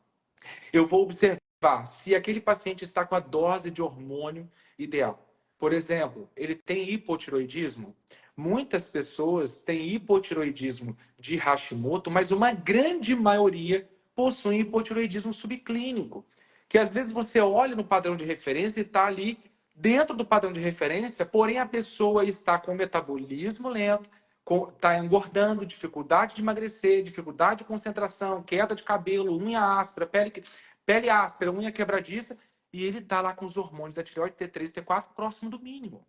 Eu vou observar se aquele paciente está com a dose de hormônio ideal. Por exemplo, ele tem hipotiroidismo. Muitas pessoas têm hipotiroidismo de Hashimoto, mas uma grande maioria possui hipotiroidismo subclínico, que às vezes você olha no padrão de referência e está ali dentro do padrão de referência, porém a pessoa está com metabolismo lento, está engordando, dificuldade de emagrecer, dificuldade de concentração, queda de cabelo, unha áspera, pele áspera, unha quebradiça, e ele está lá com os hormônios da tireoide T3, T4 próximo do mínimo.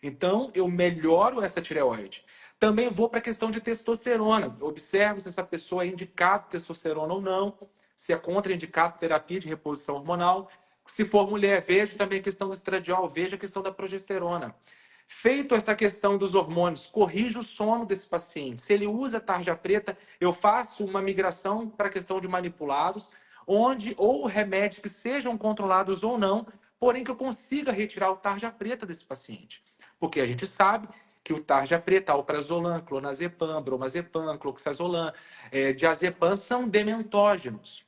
Então, eu melhoro essa tireoide. Também vou para a questão de testosterona. Observo se essa pessoa é indicada testosterona ou não, se é contraindicado terapia de reposição hormonal. Se for mulher, vejo também a questão do estradiol, vejo a questão da progesterona. Feito essa questão dos hormônios, corrijo o sono desse paciente. Se ele usa tarja preta, eu faço uma migração para a questão de manipulados, onde ou remédios que sejam controlados ou não, porém que eu consiga retirar o tarja preta desse paciente. Porque a gente sabe que o tarja preta, alprazolam, clonazepam, bromazepam, cloxazolam, diazepam são dementógenos.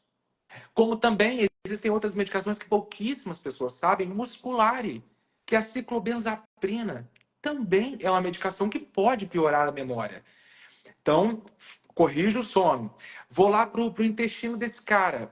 Como também existem outras medicações que pouquíssimas pessoas sabem, musculare, que é a ciclobenzaprina. Também é uma medicação que pode piorar a memória. Então, corrija o sono. Vou lá para o intestino desse cara.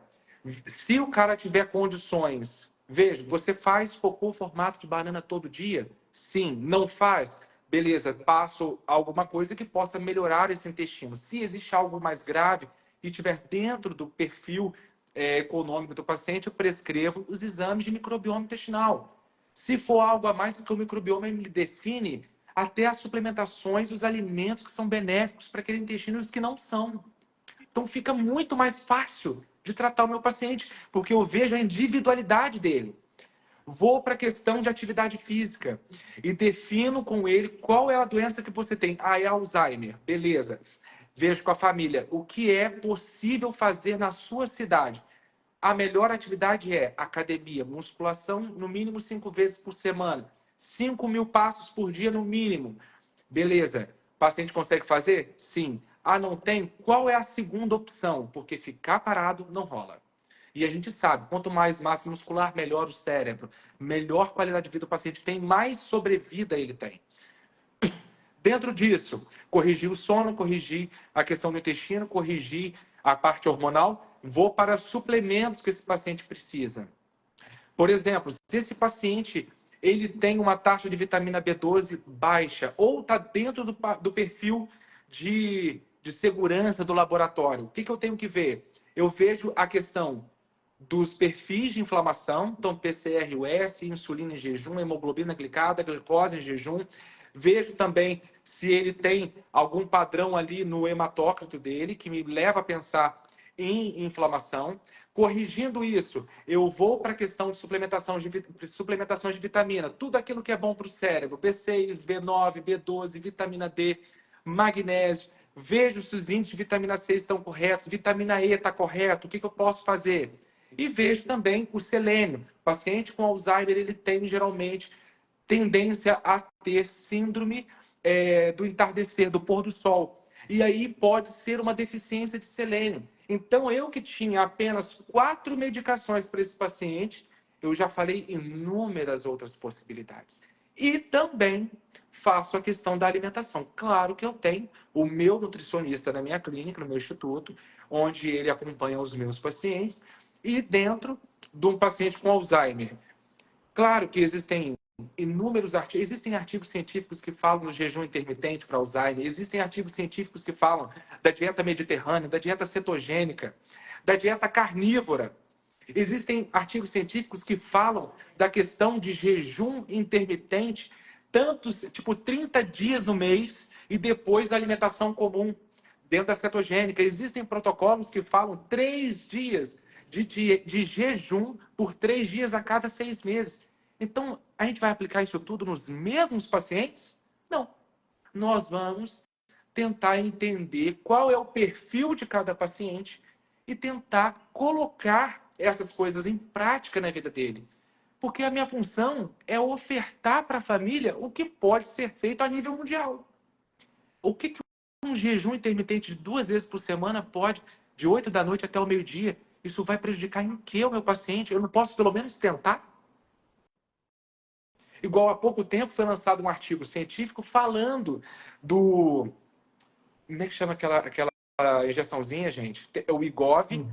Se o cara tiver condições, veja, você faz cocô formato de banana todo dia? Sim. Não faz? beleza, passo alguma coisa que possa melhorar esse intestino. Se existe algo mais grave e estiver dentro do perfil econômico do paciente, eu prescrevo os exames de microbioma intestinal. Se for algo a mais, porque o microbioma ele define até as suplementações dos alimentos que são benéficos para aquele intestino e os que não são. Então fica muito mais fácil de tratar o meu paciente, porque eu vejo a individualidade dele. Vou para a questão de atividade física e defino com ele qual é a doença que você tem. Ah, é Alzheimer. Beleza. Vejo com a família o que é possível fazer na sua cidade. A melhor atividade é academia, musculação, no mínimo 5 vezes por semana. 5.000 passos por dia, no mínimo. Beleza. O paciente consegue fazer? Sim. Ah, não tem? Qual é a segunda opção? Porque ficar parado não rola. E a gente sabe, quanto mais massa muscular, melhor o cérebro, melhor qualidade de vida o paciente tem, mais sobrevida ele tem. Dentro disso, corrigir o sono, corrigir a questão do intestino, corrigir a parte hormonal, vou para suplementos que esse paciente precisa. Por exemplo, se esse paciente ele tem uma taxa de vitamina B12 baixa ou está dentro do perfil de segurança do laboratório, o que eu tenho que ver? Eu vejo a questão dos perfis de inflamação, então PCR-US, insulina em jejum, hemoglobina glicada, glicose em jejum. Vejo também se ele tem algum padrão ali no hematócrito dele, que me leva a pensar em inflamação. Corrigindo isso, eu vou para a questão de suplementações de vitamina, tudo aquilo que é bom para o cérebro, B6, B9, B12, vitamina D, magnésio. Vejo se os índices de vitamina C estão corretos, vitamina E está correto, o que eu posso fazer? E vejo também o selênio. O paciente com Alzheimer, ele tem geralmente tendência a ter síndrome do entardecer, do pôr do sol. E aí pode ser uma deficiência de selênio. Então, eu que tinha apenas 4 medicações para esse paciente, eu já falei inúmeras outras possibilidades. E também faço a questão da alimentação. Claro que eu tenho o meu nutricionista na minha clínica, no meu instituto, onde ele acompanha os meus pacientes, e dentro de um paciente com Alzheimer. Claro que existem inúmeros artigos, existem artigos científicos que falam do jejum intermitente para Alzheimer, existem artigos científicos que falam da dieta mediterrânea, da dieta cetogênica, da dieta carnívora. Existem artigos científicos que falam da questão de jejum intermitente, tantos, tipo 30 dias no mês e depois da alimentação comum dentro da cetogênica. Existem protocolos que falam 3 dias de jejum por 3 dias a cada 6 meses. Então, a gente vai aplicar isso tudo nos mesmos pacientes? Não. Nós vamos tentar entender qual é o perfil de cada paciente e tentar colocar essas coisas em prática na vida dele. Porque a minha função é ofertar para a família o que pode ser feito a nível mundial. O que um jejum intermitente de 2 vezes por semana pode, de 8 da noite até o meio-dia, isso vai prejudicar em que o meu paciente? Eu não posso pelo menos tentar? Igual há pouco tempo foi lançado um artigo científico falando do... Como é que chama aquela injeçãozinha, gente? O Wegovy,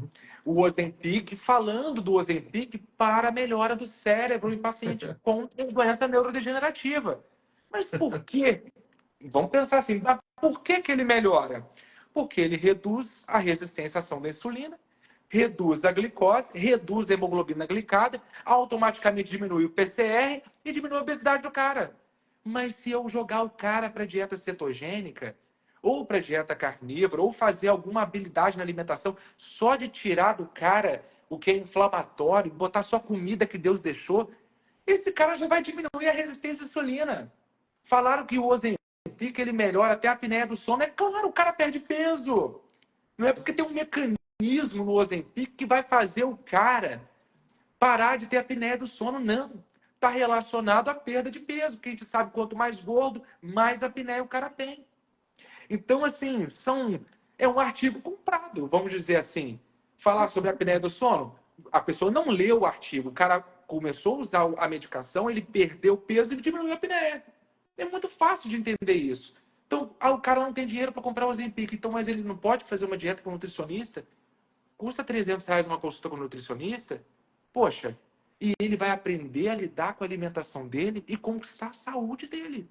o Ozempic, falando do Ozempic para a melhora do cérebro em paciente com doença neurodegenerativa. Mas por quê? Vamos pensar assim, por que ele melhora? Porque ele reduz a resistência à ação da insulina, reduz a glicose, reduz a hemoglobina glicada, automaticamente diminui o PCR e diminui a obesidade do cara. Mas se eu jogar o cara para dieta cetogênica, ou para dieta carnívora, ou fazer alguma habilidade na alimentação, só de tirar do cara o que é inflamatório, botar só comida que Deus deixou, esse cara já vai diminuir a resistência à insulina. Falaram que o Ozempic ele melhora até a apneia do sono. É claro, o cara perde peso. Não é porque tem um mecanismo no Ozempic que vai fazer o cara parar de ter apneia do sono, não. Está relacionado à perda de peso, porque a gente sabe quanto mais gordo, mais apneia o cara tem. Então, assim, é um artigo comprado, vamos dizer assim. Falar sobre a apneia do sono, a pessoa não leu o artigo, o cara começou a usar a medicação, ele perdeu peso e diminuiu a apneia. É muito fácil de entender isso. Então, o cara não tem dinheiro para comprar o Ozempic, então, mas ele não pode fazer uma dieta com um nutricionista? Custa R$ 300 uma consulta com um nutricionista? Poxa, e ele vai aprender a lidar com a alimentação dele e conquistar a saúde dele.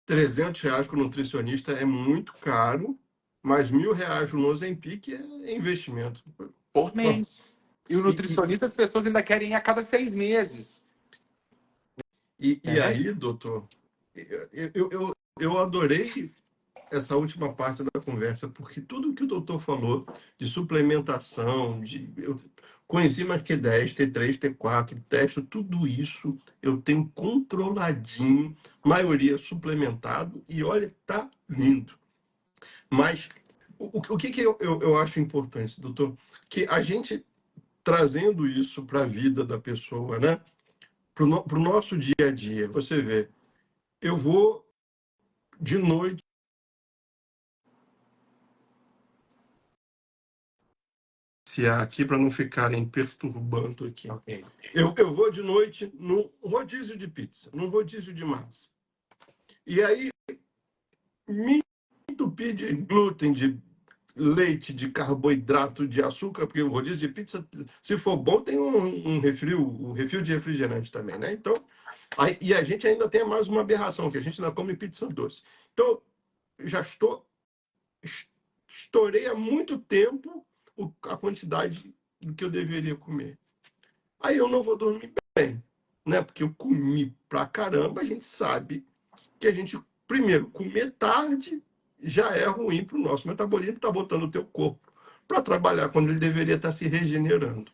R$ 300 para o nutricionista é muito caro, mas R$ 1.000 no Ozempic é investimento. Por mês. E o E, nutricionista, as pessoas ainda querem ir a cada 6 meses. e Entendeu? aí, doutor, eu adorei essa última parte da conversa, porque tudo que o doutor falou de suplementação, eu conheci mais que 10, T3, T4, testo, tudo isso eu tenho controladinho, maioria suplementado, e olha, tá lindo. Mas o que eu acho importante, doutor? Que a gente trazendo isso para a vida da pessoa, né? Para o nosso dia a dia. Você vê, eu vou de noite aqui para não ficarem perturbando aqui. Ok. Eu vou de noite num rodízio de pizza, num rodízio de massa. E aí me entupir de glúten, de leite, de carboidrato, de açúcar, porque o rodízio de pizza, se for bom, tem um refil de refrigerante também, né? Então, e a gente ainda tem mais uma aberração, que a gente ainda come pizza doce. Então, já estourei há muito tempo a quantidade do que eu deveria comer. Aí eu não vou dormir bem, né? Porque eu comi pra caramba, a gente sabe que a gente, primeiro, comer tarde já é ruim para o nosso metabolismo, está botando o teu corpo para trabalhar quando ele deveria estar se regenerando.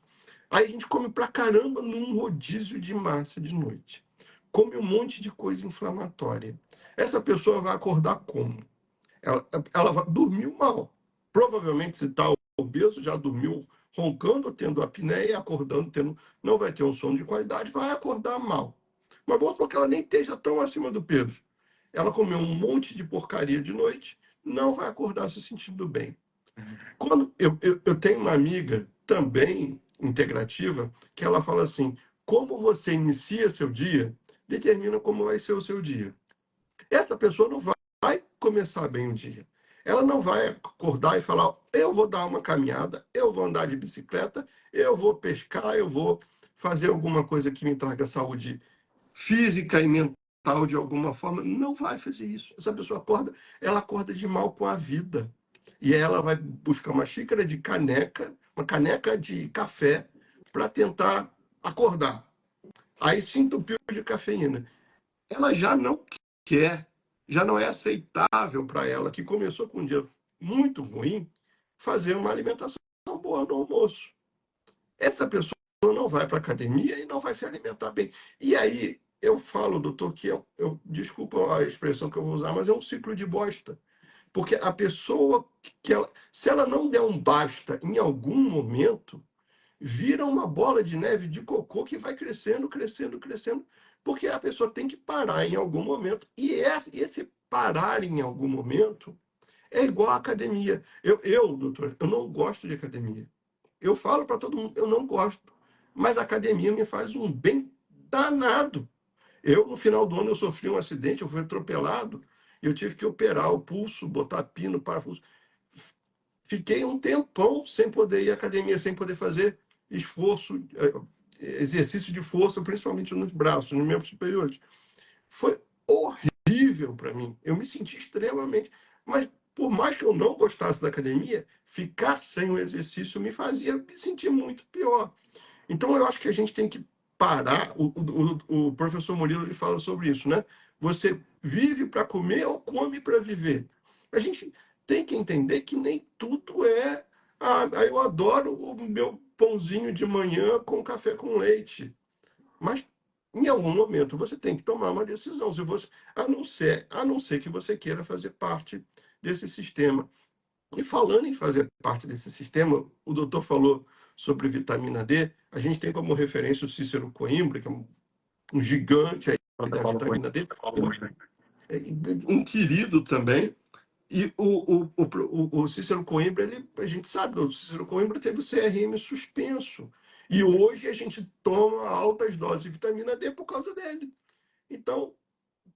Aí a gente come pra caramba num rodízio de massa de noite. Come um monte de coisa inflamatória. Essa pessoa vai acordar como? Ela dormiu mal. Provavelmente, se está obeso, já dormiu roncando, tendo apneia, acordando, não vai ter um sono de qualidade, vai acordar mal. Mas vamos supor que ela nem esteja tão acima do peso. Ela comeu um monte de porcaria de noite, não vai acordar se sentindo bem. Quando eu tenho uma amiga também integrativa que ela fala assim: como você inicia seu dia, determina como vai ser o seu dia. Essa pessoa não vai começar bem o dia. Ela não vai acordar e falar: eu vou dar uma caminhada, eu vou andar de bicicleta, eu vou pescar, eu vou fazer alguma coisa que me traga saúde física e mental de alguma forma. Não vai fazer isso. Essa pessoa acorda, ela acorda de mal com a vida. E aí ela vai buscar uma xícara de caneca, uma caneca de café, para tentar acordar. Aí se entupiu de cafeína. Ela já não quer, já não é aceitável para ela, que começou com um dia muito ruim, fazer uma alimentação boa no almoço. Essa pessoa não vai para a academia e não vai se alimentar bem. E aí eu falo, doutor, que desculpa a expressão que eu vou usar, mas é um ciclo de bosta. Porque a pessoa se ela não der um basta em algum momento, vira uma bola de neve de cocô que vai crescendo, crescendo, crescendo, porque a pessoa tem que parar em algum momento. E esse parar em algum momento é igual à academia. Doutor, eu não gosto de academia. Eu falo para todo mundo, eu não gosto. Mas a academia me faz um bem danado. No final do ano, eu sofri um acidente, eu fui atropelado, eu tive que operar o pulso, botar pino, parafuso. Fiquei um tempão sem poder ir à academia, sem poder fazer esforço, exercício de força, principalmente nos braços, nos membros superiores. Foi horrível para mim. Eu me senti extremamente. Mas, por mais que eu não gostasse da academia, ficar sem o exercício me fazia me sentir muito pior. Então, eu acho que a gente tem que parar. O professor Murilo ele fala sobre isso, né? Você vive para comer ou come para viver? A gente tem que entender que nem tudo é. Eu adoro o meu pãozinho de manhã com café com leite. Mas, em algum momento, você tem que tomar uma decisão. Se você, a não ser que você queira fazer parte desse sistema. E falando em fazer parte desse sistema, o doutor falou sobre vitamina D. A gente tem como referência o Cícero Coimbra, que é um gigante aí da Protocolo vitamina D, Coimbra. um querido também. E o Cícero Coimbra, a gente sabe, o Cícero Coimbra teve o CRM suspenso. E hoje a gente toma altas doses de vitamina D por causa dele. Então,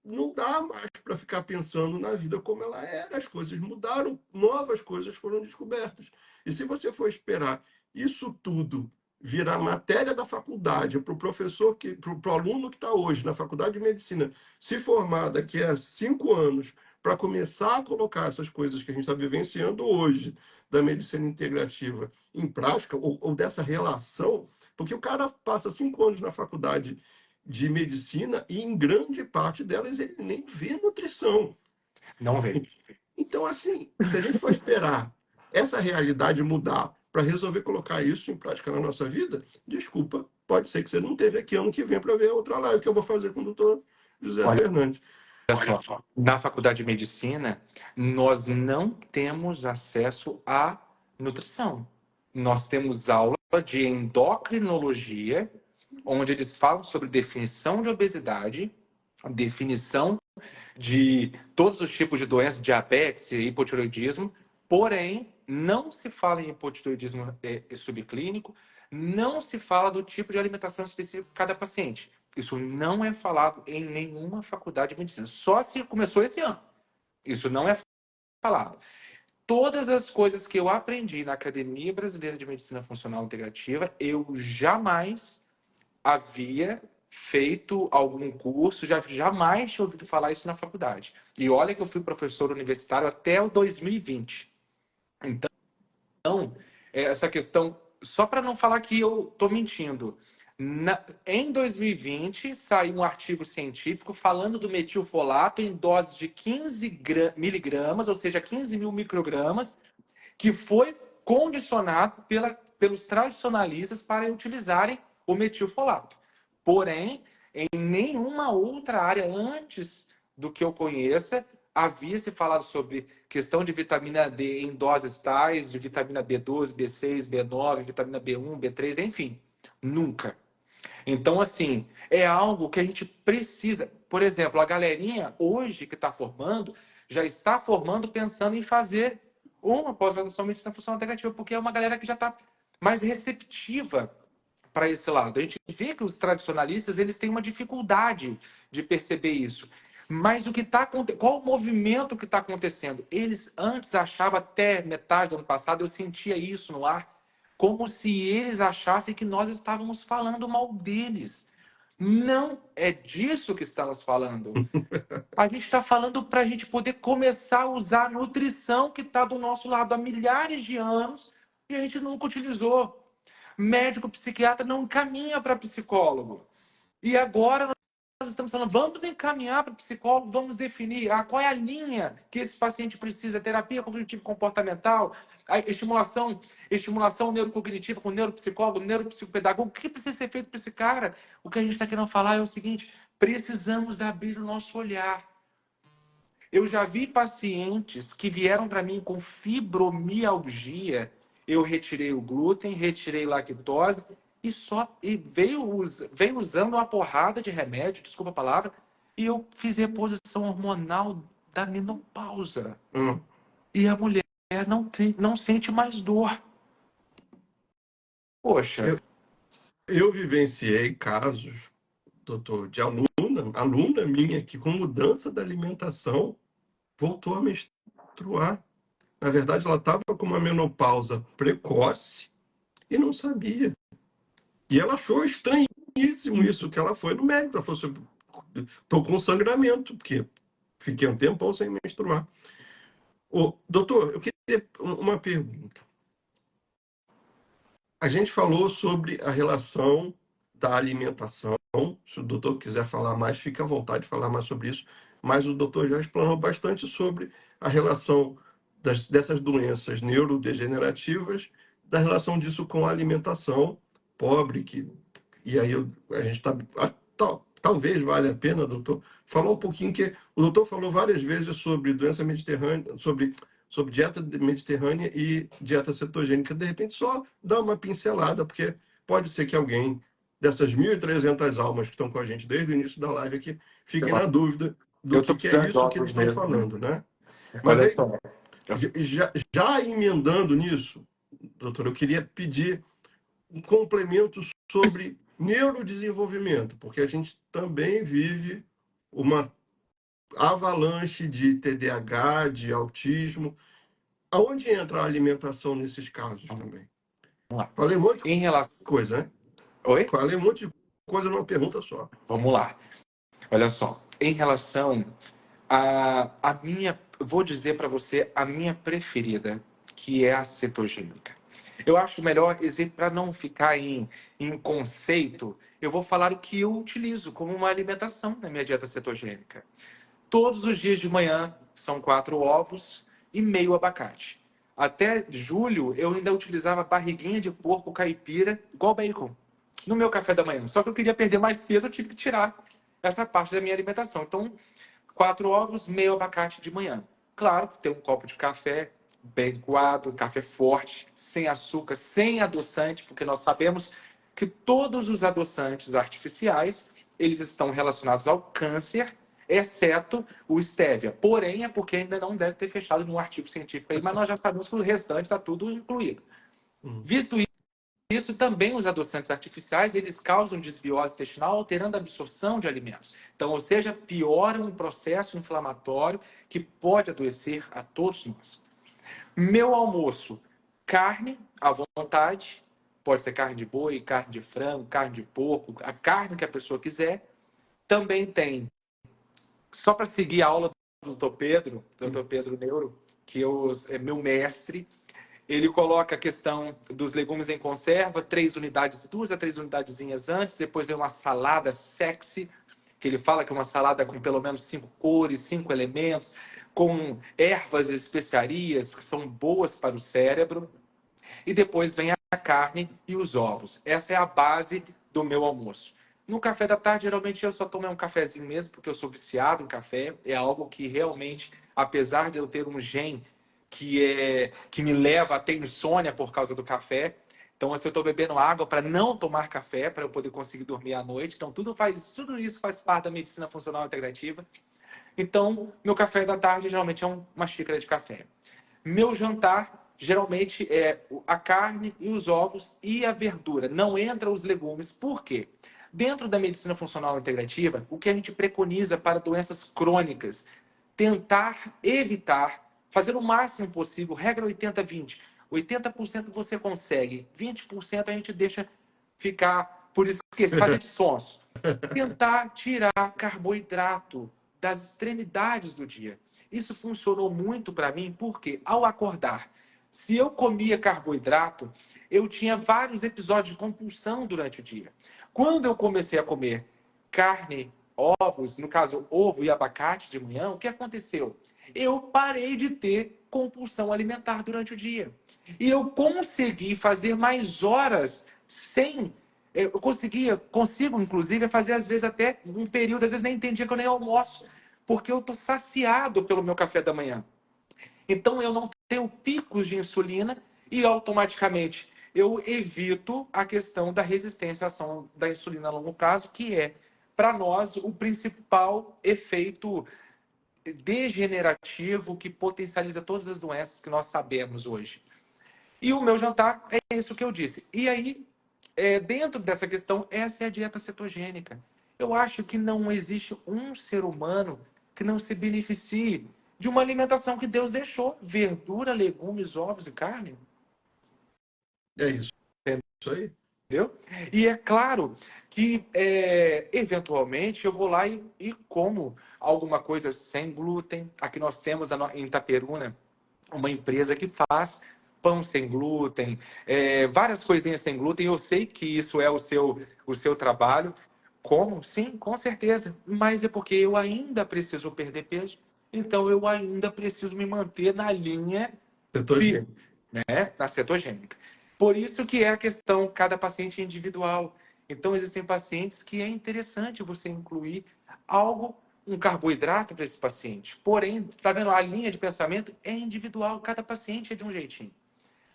não dá mais para ficar pensando na vida como ela era. As coisas mudaram, novas coisas foram descobertas. E se você for esperar isso tudo virar matéria da faculdade para o professor, para o aluno que está hoje na faculdade de medicina, se formar daqui a 5 anos, para começar a colocar essas coisas que a gente está vivenciando hoje, da medicina integrativa, em prática, ou dessa relação, porque o cara passa 5 anos na faculdade de medicina e, em grande parte delas, ele nem vê nutrição. Não vem. Então, assim, se a gente for esperar essa realidade mudar para resolver colocar isso em prática na nossa vida, desculpa, pode ser que você não esteja aqui ano que vem para ver outra live que eu vou fazer com o doutor José Olha Fernandes. só, na faculdade de medicina, nós não temos acesso à nutrição. Nós temos aula de endocrinologia, onde eles falam sobre definição de obesidade, definição de todos os tipos de doenças, diabetes e hipotireoidismo, porém, não se fala em hipotireoidismo subclínico, não se fala do tipo de alimentação específica de cada paciente. Isso não é falado em nenhuma faculdade de medicina. Só se começou esse ano. Isso não é falado. Todas as coisas que eu aprendi na Academia Brasileira de Medicina Funcional Integrativa, eu jamais havia feito algum curso, jamais tinha ouvido falar isso na faculdade. E olha que eu fui professor universitário até o 2020. Então, essa questão, só para não falar que eu estou mentindo, em 2020 saiu um artigo científico falando do metilfolato em doses de 15 miligramas, ou seja, 15 mil microgramas, que foi condicionado pelos tradicionalistas para utilizarem o metilfolato. Porém, em nenhuma outra área antes do que eu conheça, havia se falado sobre questão de vitamina D em doses tais, de vitamina B12, B6, B9, vitamina B1, B3, enfim, nunca. Então, assim, é algo que a gente precisa. Por exemplo, a galerinha hoje que está formando, já está formando pensando em fazer uma pós-graduação em medicina funcional integrativa, porque é uma galera que já está mais receptiva para esse lado. A gente vê que os tradicionalistas eles têm uma dificuldade de perceber isso. Mas o que está acontecendo? Qual o movimento que está acontecendo? Eles antes achavam, até metade do ano passado, eu sentia isso no ar, como se eles achassem que nós estávamos falando mal deles. Não é disso que estamos falando. A gente está falando para a gente poder começar a usar a nutrição que está do nosso lado há milhares de anos e a gente nunca utilizou. Médico psiquiatra não encaminha para psicólogo. E agora nós estamos falando, vamos encaminhar para o psicólogo, vamos definir qual é a linha que esse paciente precisa, terapia cognitivo-comportamental, a estimulação neurocognitiva com neuropsicólogo, neuropsicopedagogo, o que precisa ser feito para esse cara? O que a gente está querendo falar é o seguinte, precisamos abrir o nosso olhar. Eu já vi pacientes que vieram para mim com fibromialgia. Eu retirei o glúten, retirei lactose e veio usando uma porrada de remédio, desculpa a palavra, e eu fiz reposição hormonal da menopausa. E a mulher não sente mais dor. Poxa. Eu vivenciei casos, doutor, de aluna minha que com mudança da alimentação voltou a menstruar. Na verdade, ela estava com uma menopausa precoce e não sabia. E ela achou estranhíssimo isso, que ela foi no médico. Ela falou assim, estou com sangramento, porque fiquei um tempão sem menstruar. Doutor, eu queria uma pergunta. A gente falou sobre a relação da alimentação. Se o doutor quiser falar mais, fica à vontade de falar mais sobre isso. Mas o doutor já explanou bastante sobre a relação dessas doenças neurodegenerativas, da relação disso com a alimentação pobre, e aí a gente está... Talvez valha a pena, doutor, falar um pouquinho que o doutor falou várias vezes sobre doença mediterrânea, sobre dieta mediterrânea e dieta cetogênica. De repente, só dá uma pincelada, porque pode ser que alguém dessas 1.300 almas que estão com a gente desde o início da live aqui fique na dúvida do que é isso que eles estão falando, né? Mas aí, já emendando nisso, doutor, eu queria pedir um complemento sobre neurodesenvolvimento, porque a gente também vive uma avalanche de TDAH, de autismo. Aonde entra a alimentação nesses casos também? lá. Falei um monte de Em relação... coisa, né? Oi? Falei um monte de coisa numa pergunta só. Vamos lá. Olha só. Em relação a minha... Vou dizer para você a minha preferida, que é a cetogênica. Eu acho melhor, para não ficar em conceito, eu vou falar o que eu utilizo como uma alimentação na minha dieta cetogênica. Todos os dias de manhã são 4 ovos e meio abacate. Até julho, eu ainda utilizava barriguinha de porco caipira, igual bacon, no meu café da manhã. Só que eu queria perder mais peso, eu tive que tirar essa parte da minha alimentação. Então, 4 ovos, meio abacate de manhã. Claro que tem um copo de café bem coado, café forte, sem açúcar, sem adoçante, porque nós sabemos que todos os adoçantes artificiais, eles estão relacionados ao câncer, exceto o stevia. Porém, é porque ainda não deve ter fechado nenhum artigo científico aí, mas nós já sabemos que o restante está tudo incluído. Visto isso, também os adoçantes artificiais, eles causam desbiose intestinal, alterando a absorção de alimentos. Então, ou seja, pioram um processo inflamatório que pode adoecer a todos nós. Meu almoço, carne à vontade, pode ser carne de boi, carne de frango, carne de porco, a carne que a pessoa quiser. Também tem, só para seguir a aula do Dr. Pedro Neuro, que é meu mestre, ele coloca a questão dos legumes em conserva, 3 unidades, 2 a 3 unidadezinhas antes, depois vem uma salada sexy, que ele fala que é uma salada com pelo menos 5 cores, 5 elementos, com ervas e especiarias que são boas para o cérebro, e depois vem a carne e os ovos. Essa é a base do meu almoço. No café da tarde, geralmente eu só tomo um cafezinho mesmo, porque eu sou viciado em café. É algo que realmente, apesar de eu ter um gen que me leva a ter insônia por causa do café, então assim, eu estou bebendo água para não tomar café, para eu poder conseguir dormir à noite. Então tudo isso faz parte da medicina funcional integrativa. Então, meu café da tarde geralmente é uma xícara de café. Meu jantar geralmente é a carne e os ovos e a verdura. Não entra os legumes. Por quê? Dentro da medicina funcional integrativa, o que a gente preconiza para doenças crônicas, tentar evitar, fazer o máximo possível, regra 80-20. 80% você consegue, 20% a gente deixa ficar por esquecer, fazer de sonso. Tentar tirar carboidrato das extremidades do dia. Isso funcionou muito para mim porque, ao acordar, se eu comia carboidrato, eu tinha vários episódios de compulsão durante o dia. Quando eu comecei a comer carne, ovos, no caso, ovo e abacate de manhã, o que aconteceu? Eu parei de ter compulsão alimentar durante o dia. E eu consegui fazer mais horas sem eu consigo, inclusive, fazer às vezes até um período, às vezes nem tem dia que eu nem almoço, porque eu estou saciado pelo meu café da manhã. Então eu não tenho picos de insulina e automaticamente eu evito a questão da resistência à ação da insulina a longo prazo, que é, para nós, o principal efeito degenerativo que potencializa todas as doenças que nós sabemos hoje. E o meu jantar é isso que eu disse. E aí, dentro dessa questão, essa é a dieta cetogênica. Eu acho que não existe um ser humano que não se beneficie de uma alimentação que Deus deixou: verdura, legumes, ovos e carne. É isso. Isso aí. Entendeu? E é claro que, eventualmente, eu vou lá e como alguma coisa sem glúten. Aqui nós temos em Itaperuna uma empresa que faz pão sem glúten, várias coisinhas sem glúten. Eu sei que isso é o seu trabalho. Como? Sim, com certeza. Mas é porque eu ainda preciso perder peso, então eu ainda preciso me manter na linha firme, Cetogênico. né? Na cetogênica. Por isso que é a questão, cada paciente é individual. Então, existem pacientes que é interessante você incluir algo, um carboidrato para esse paciente. Porém, tá vendo? A linha de pensamento é individual, cada paciente é de um jeitinho.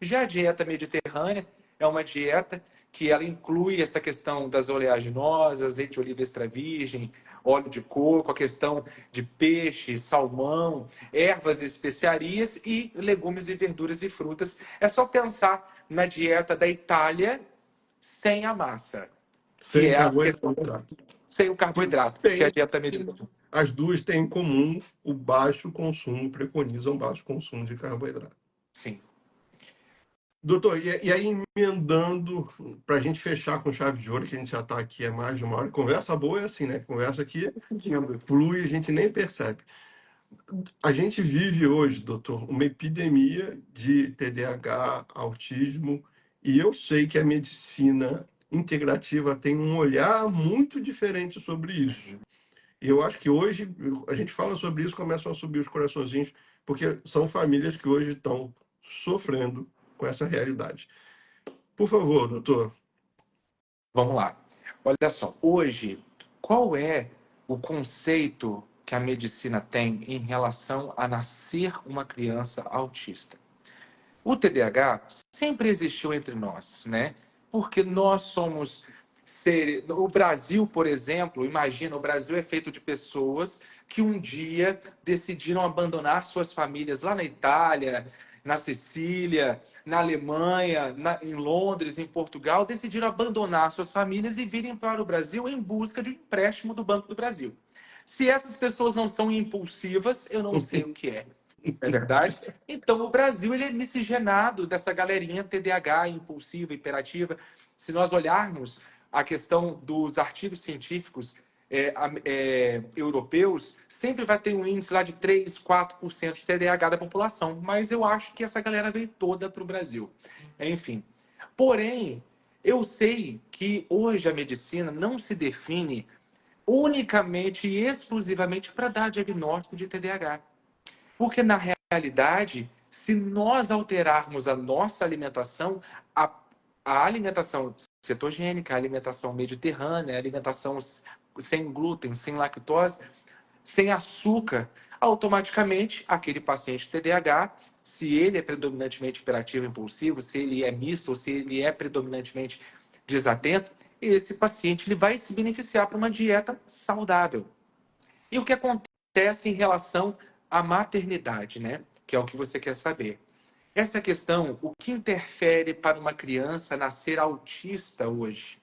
Já a dieta mediterrânea é uma dieta que ela inclui essa questão das oleaginosas, azeite de oliva extra virgem, óleo de coco, a questão de peixe, salmão, ervas e especiarias e legumes e verduras e frutas. É só pensar na dieta da Itália sem a massa, que Sem é a questão carboidrato. sem o carboidrato, que é a dieta mediterrânea. As duas têm em comum o baixo consumo, preconizam baixo consumo de carboidrato. Sim. Doutor, e aí emendando, para a gente fechar com chave de ouro, que a gente já está aqui há mais de uma hora, conversa boa é assim, né? Conversa que flui, a gente nem percebe. A gente vive hoje, doutor, uma epidemia de TDAH, autismo, e eu sei que a medicina integrativa tem um olhar muito diferente sobre isso. E eu acho que hoje a gente fala sobre isso, começam a subir os coraçõezinhos, porque são famílias que hoje estão sofrendo com essa realidade. Por favor, doutor. Vamos lá. Olha só, hoje, qual é o conceito que a medicina tem em relação a nascer uma criança autista? O TDAH sempre existiu entre nós, né? Porque nós somos seres. O Brasil, por exemplo, imagina, o Brasil é feito de pessoas que um dia decidiram abandonar suas famílias lá na Itália, na Sicília, na Alemanha, em Londres, em Portugal, decidiram abandonar suas famílias e virem para o Brasil em busca de um empréstimo do Banco do Brasil. Se essas pessoas não são impulsivas, eu não sei o que é. É verdade? Então, o Brasil ele é miscigenado dessa galerinha TDAH, impulsiva, hiperativa. Se nós olharmos a questão dos artigos científicos europeus, sempre vai ter um índice lá de 3, 4% de TDAH da população. Mas eu acho que essa galera veio toda para o Brasil. Enfim. Porém, eu sei que hoje a medicina não se define unicamente e exclusivamente para dar diagnóstico de TDAH. Porque, na realidade, se nós alterarmos a nossa alimentação, a alimentação cetogênica, a alimentação mediterrânea, a alimentação sem glúten, sem lactose, sem açúcar, automaticamente aquele paciente TDAH, se ele é predominantemente hiperativo e impulsivo, se ele é misto ou se ele é predominantemente desatento, esse paciente ele vai se beneficiar para uma dieta saudável. E o que acontece em relação à maternidade, né? Que é o que você quer saber. Essa questão, o que interfere para uma criança nascer autista hoje?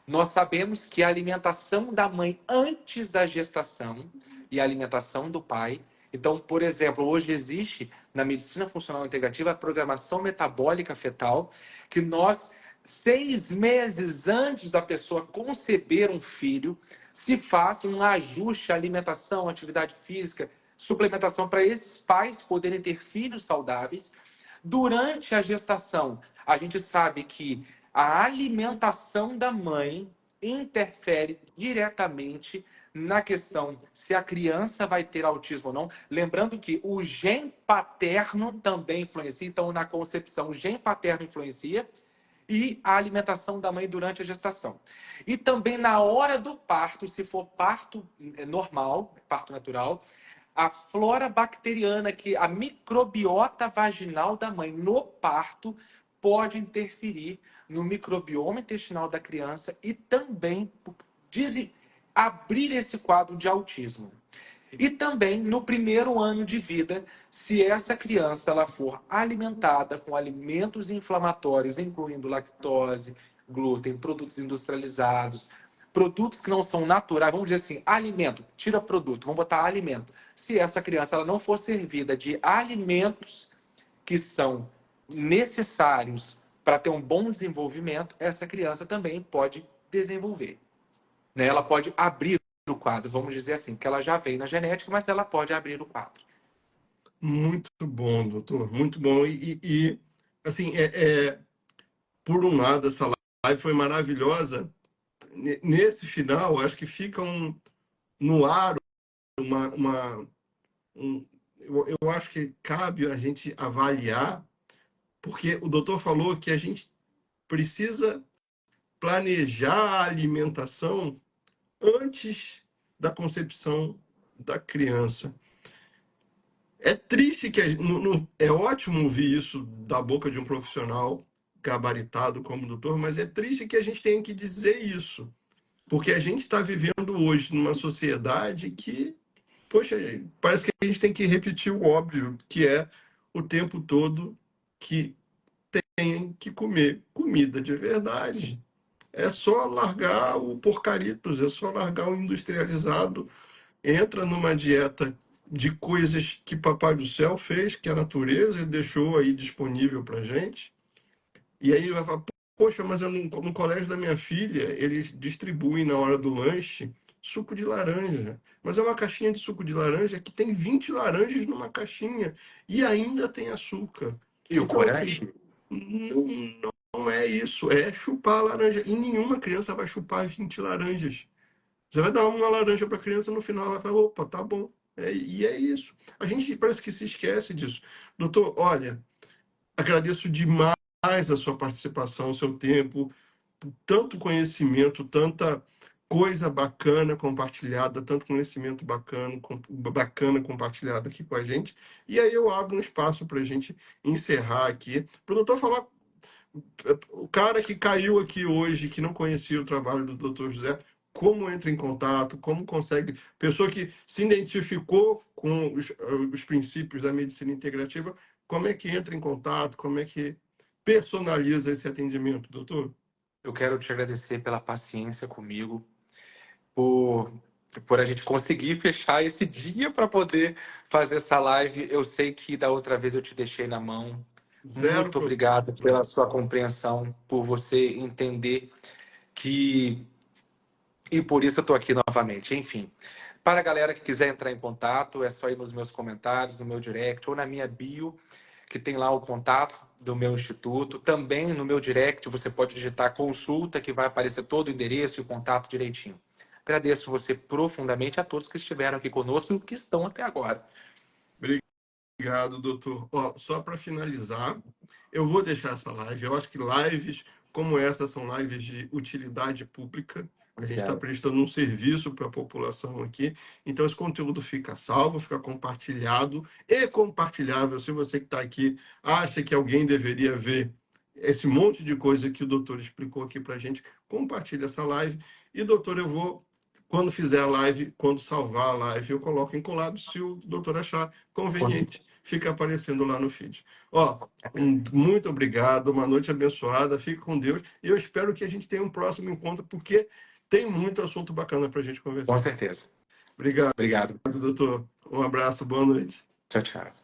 Nós sabemos que a alimentação da mãe antes da gestação e a alimentação do pai. Então, por exemplo, hoje existe na medicina funcional integrativa a programação metabólica fetal, que nós, 6 meses antes da pessoa conceber um filho, se faz um ajuste à alimentação, atividade física, suplementação para esses pais poderem ter filhos saudáveis. Durante a gestação, a gente sabe que a alimentação da mãe interfere diretamente na questão se a criança vai ter autismo ou não. Lembrando que o gene paterno também influencia, então na concepção o gene paterno influencia e a alimentação da mãe durante a gestação. E também na hora do parto, se for parto normal, parto natural, a flora bacteriana, que a microbiota vaginal da mãe no parto pode interferir no microbioma intestinal da criança e também abrir esse quadro de autismo. E também no primeiro ano de vida, se essa criança ela for alimentada com alimentos inflamatórios, incluindo lactose, glúten, produtos industrializados, produtos que não são naturais, vamos dizer assim, alimento, tira produto, vamos botar alimento. Se essa criança ela não for servida de alimentos que são necessários para ter um bom desenvolvimento, essa criança também pode desenvolver, né? Ela pode abrir o quadro, vamos dizer assim, que ela já veio na genética, mas ela pode abrir o quadro. Muito bom, doutor. Muito bom. Assim, por um lado, essa live foi maravilhosa. Nesse final, acho que fica no ar uma eu acho que cabe a gente avaliar, porque o doutor falou que a gente precisa planejar a alimentação antes da concepção da criança. É triste que é ótimo ouvir isso da boca de um profissional gabaritado como doutor, mas é triste que a gente tenha que dizer isso, porque a gente está vivendo hoje numa sociedade que, poxa, parece que a gente tem que repetir o óbvio, que é o tempo todo que tem que comer comida de verdade. É só largar o porcaritos, é só largar o industrializado, entra numa dieta de coisas que Papai do Céu fez, que a natureza deixou aí disponível para gente, E aí vai falar, poxa, mas eu no colégio da minha filha, eles distribuem na hora do lanche suco de laranja. Mas é uma caixinha de suco de laranja que tem 20 laranjas numa caixinha e ainda tem açúcar. E o Então, assim, corante? não, não é isso, é chupar a laranja. E nenhuma criança vai chupar 20 laranjas. Você vai dar uma laranja para a criança, no final ela vai falar, opa, tá bom. E é isso. A gente parece que se esquece disso. Doutor, olha, agradeço demais a sua participação, o seu tempo, tanto conhecimento, tanta coisa bacana compartilhada, tanto conhecimento bacana compartilhado aqui com a gente. E aí eu abro um espaço para a gente encerrar aqui, para o doutor falar, o cara que caiu aqui hoje, que não conhecia o trabalho do doutor José, como entra em contato, como consegue, pessoa que se identificou com os princípios da medicina integrativa, como é que entra em contato, como é que personaliza esse atendimento, doutor? Eu quero te agradecer pela paciência comigo, por, por a gente conseguir fechar esse dia para poder fazer essa live. Eu sei que da outra vez eu te deixei na mão. Zero Muito obrigado pela sua compreensão, por você entender que. E por isso eu estou aqui novamente. Enfim, para a galera que quiser entrar em contato, é só ir nos meus comentários, no meu direct ou na minha bio, que tem lá o contato do meu instituto. Também no meu direct você pode digitar consulta, que vai aparecer todo o endereço e o contato direitinho. Agradeço você profundamente a todos que estiveram aqui conosco e que estão até agora. Obrigado, doutor. Ó, só para finalizar, eu vou deixar essa live. Eu acho que lives como essa são lives de utilidade pública. A gente está Obrigado. prestando um serviço para a população aqui. Então, esse conteúdo fica salvo, fica compartilhado e compartilhável. Se você que está aqui acha que alguém deveria ver esse monte de coisa que o doutor explicou aqui para a gente, compartilhe essa live. E, doutor, eu vou, quando fizer a live, quando salvar a live, eu coloco em collab, se o doutor achar conveniente, fica aparecendo lá no feed. Ó, muito obrigado, uma noite abençoada, fique com Deus, e eu espero que a gente tenha um próximo encontro, porque tem muito assunto bacana para a gente Com conversar. certeza. Obrigado, Obrigado. doutor. Um abraço, boa noite. Tchau, tchau.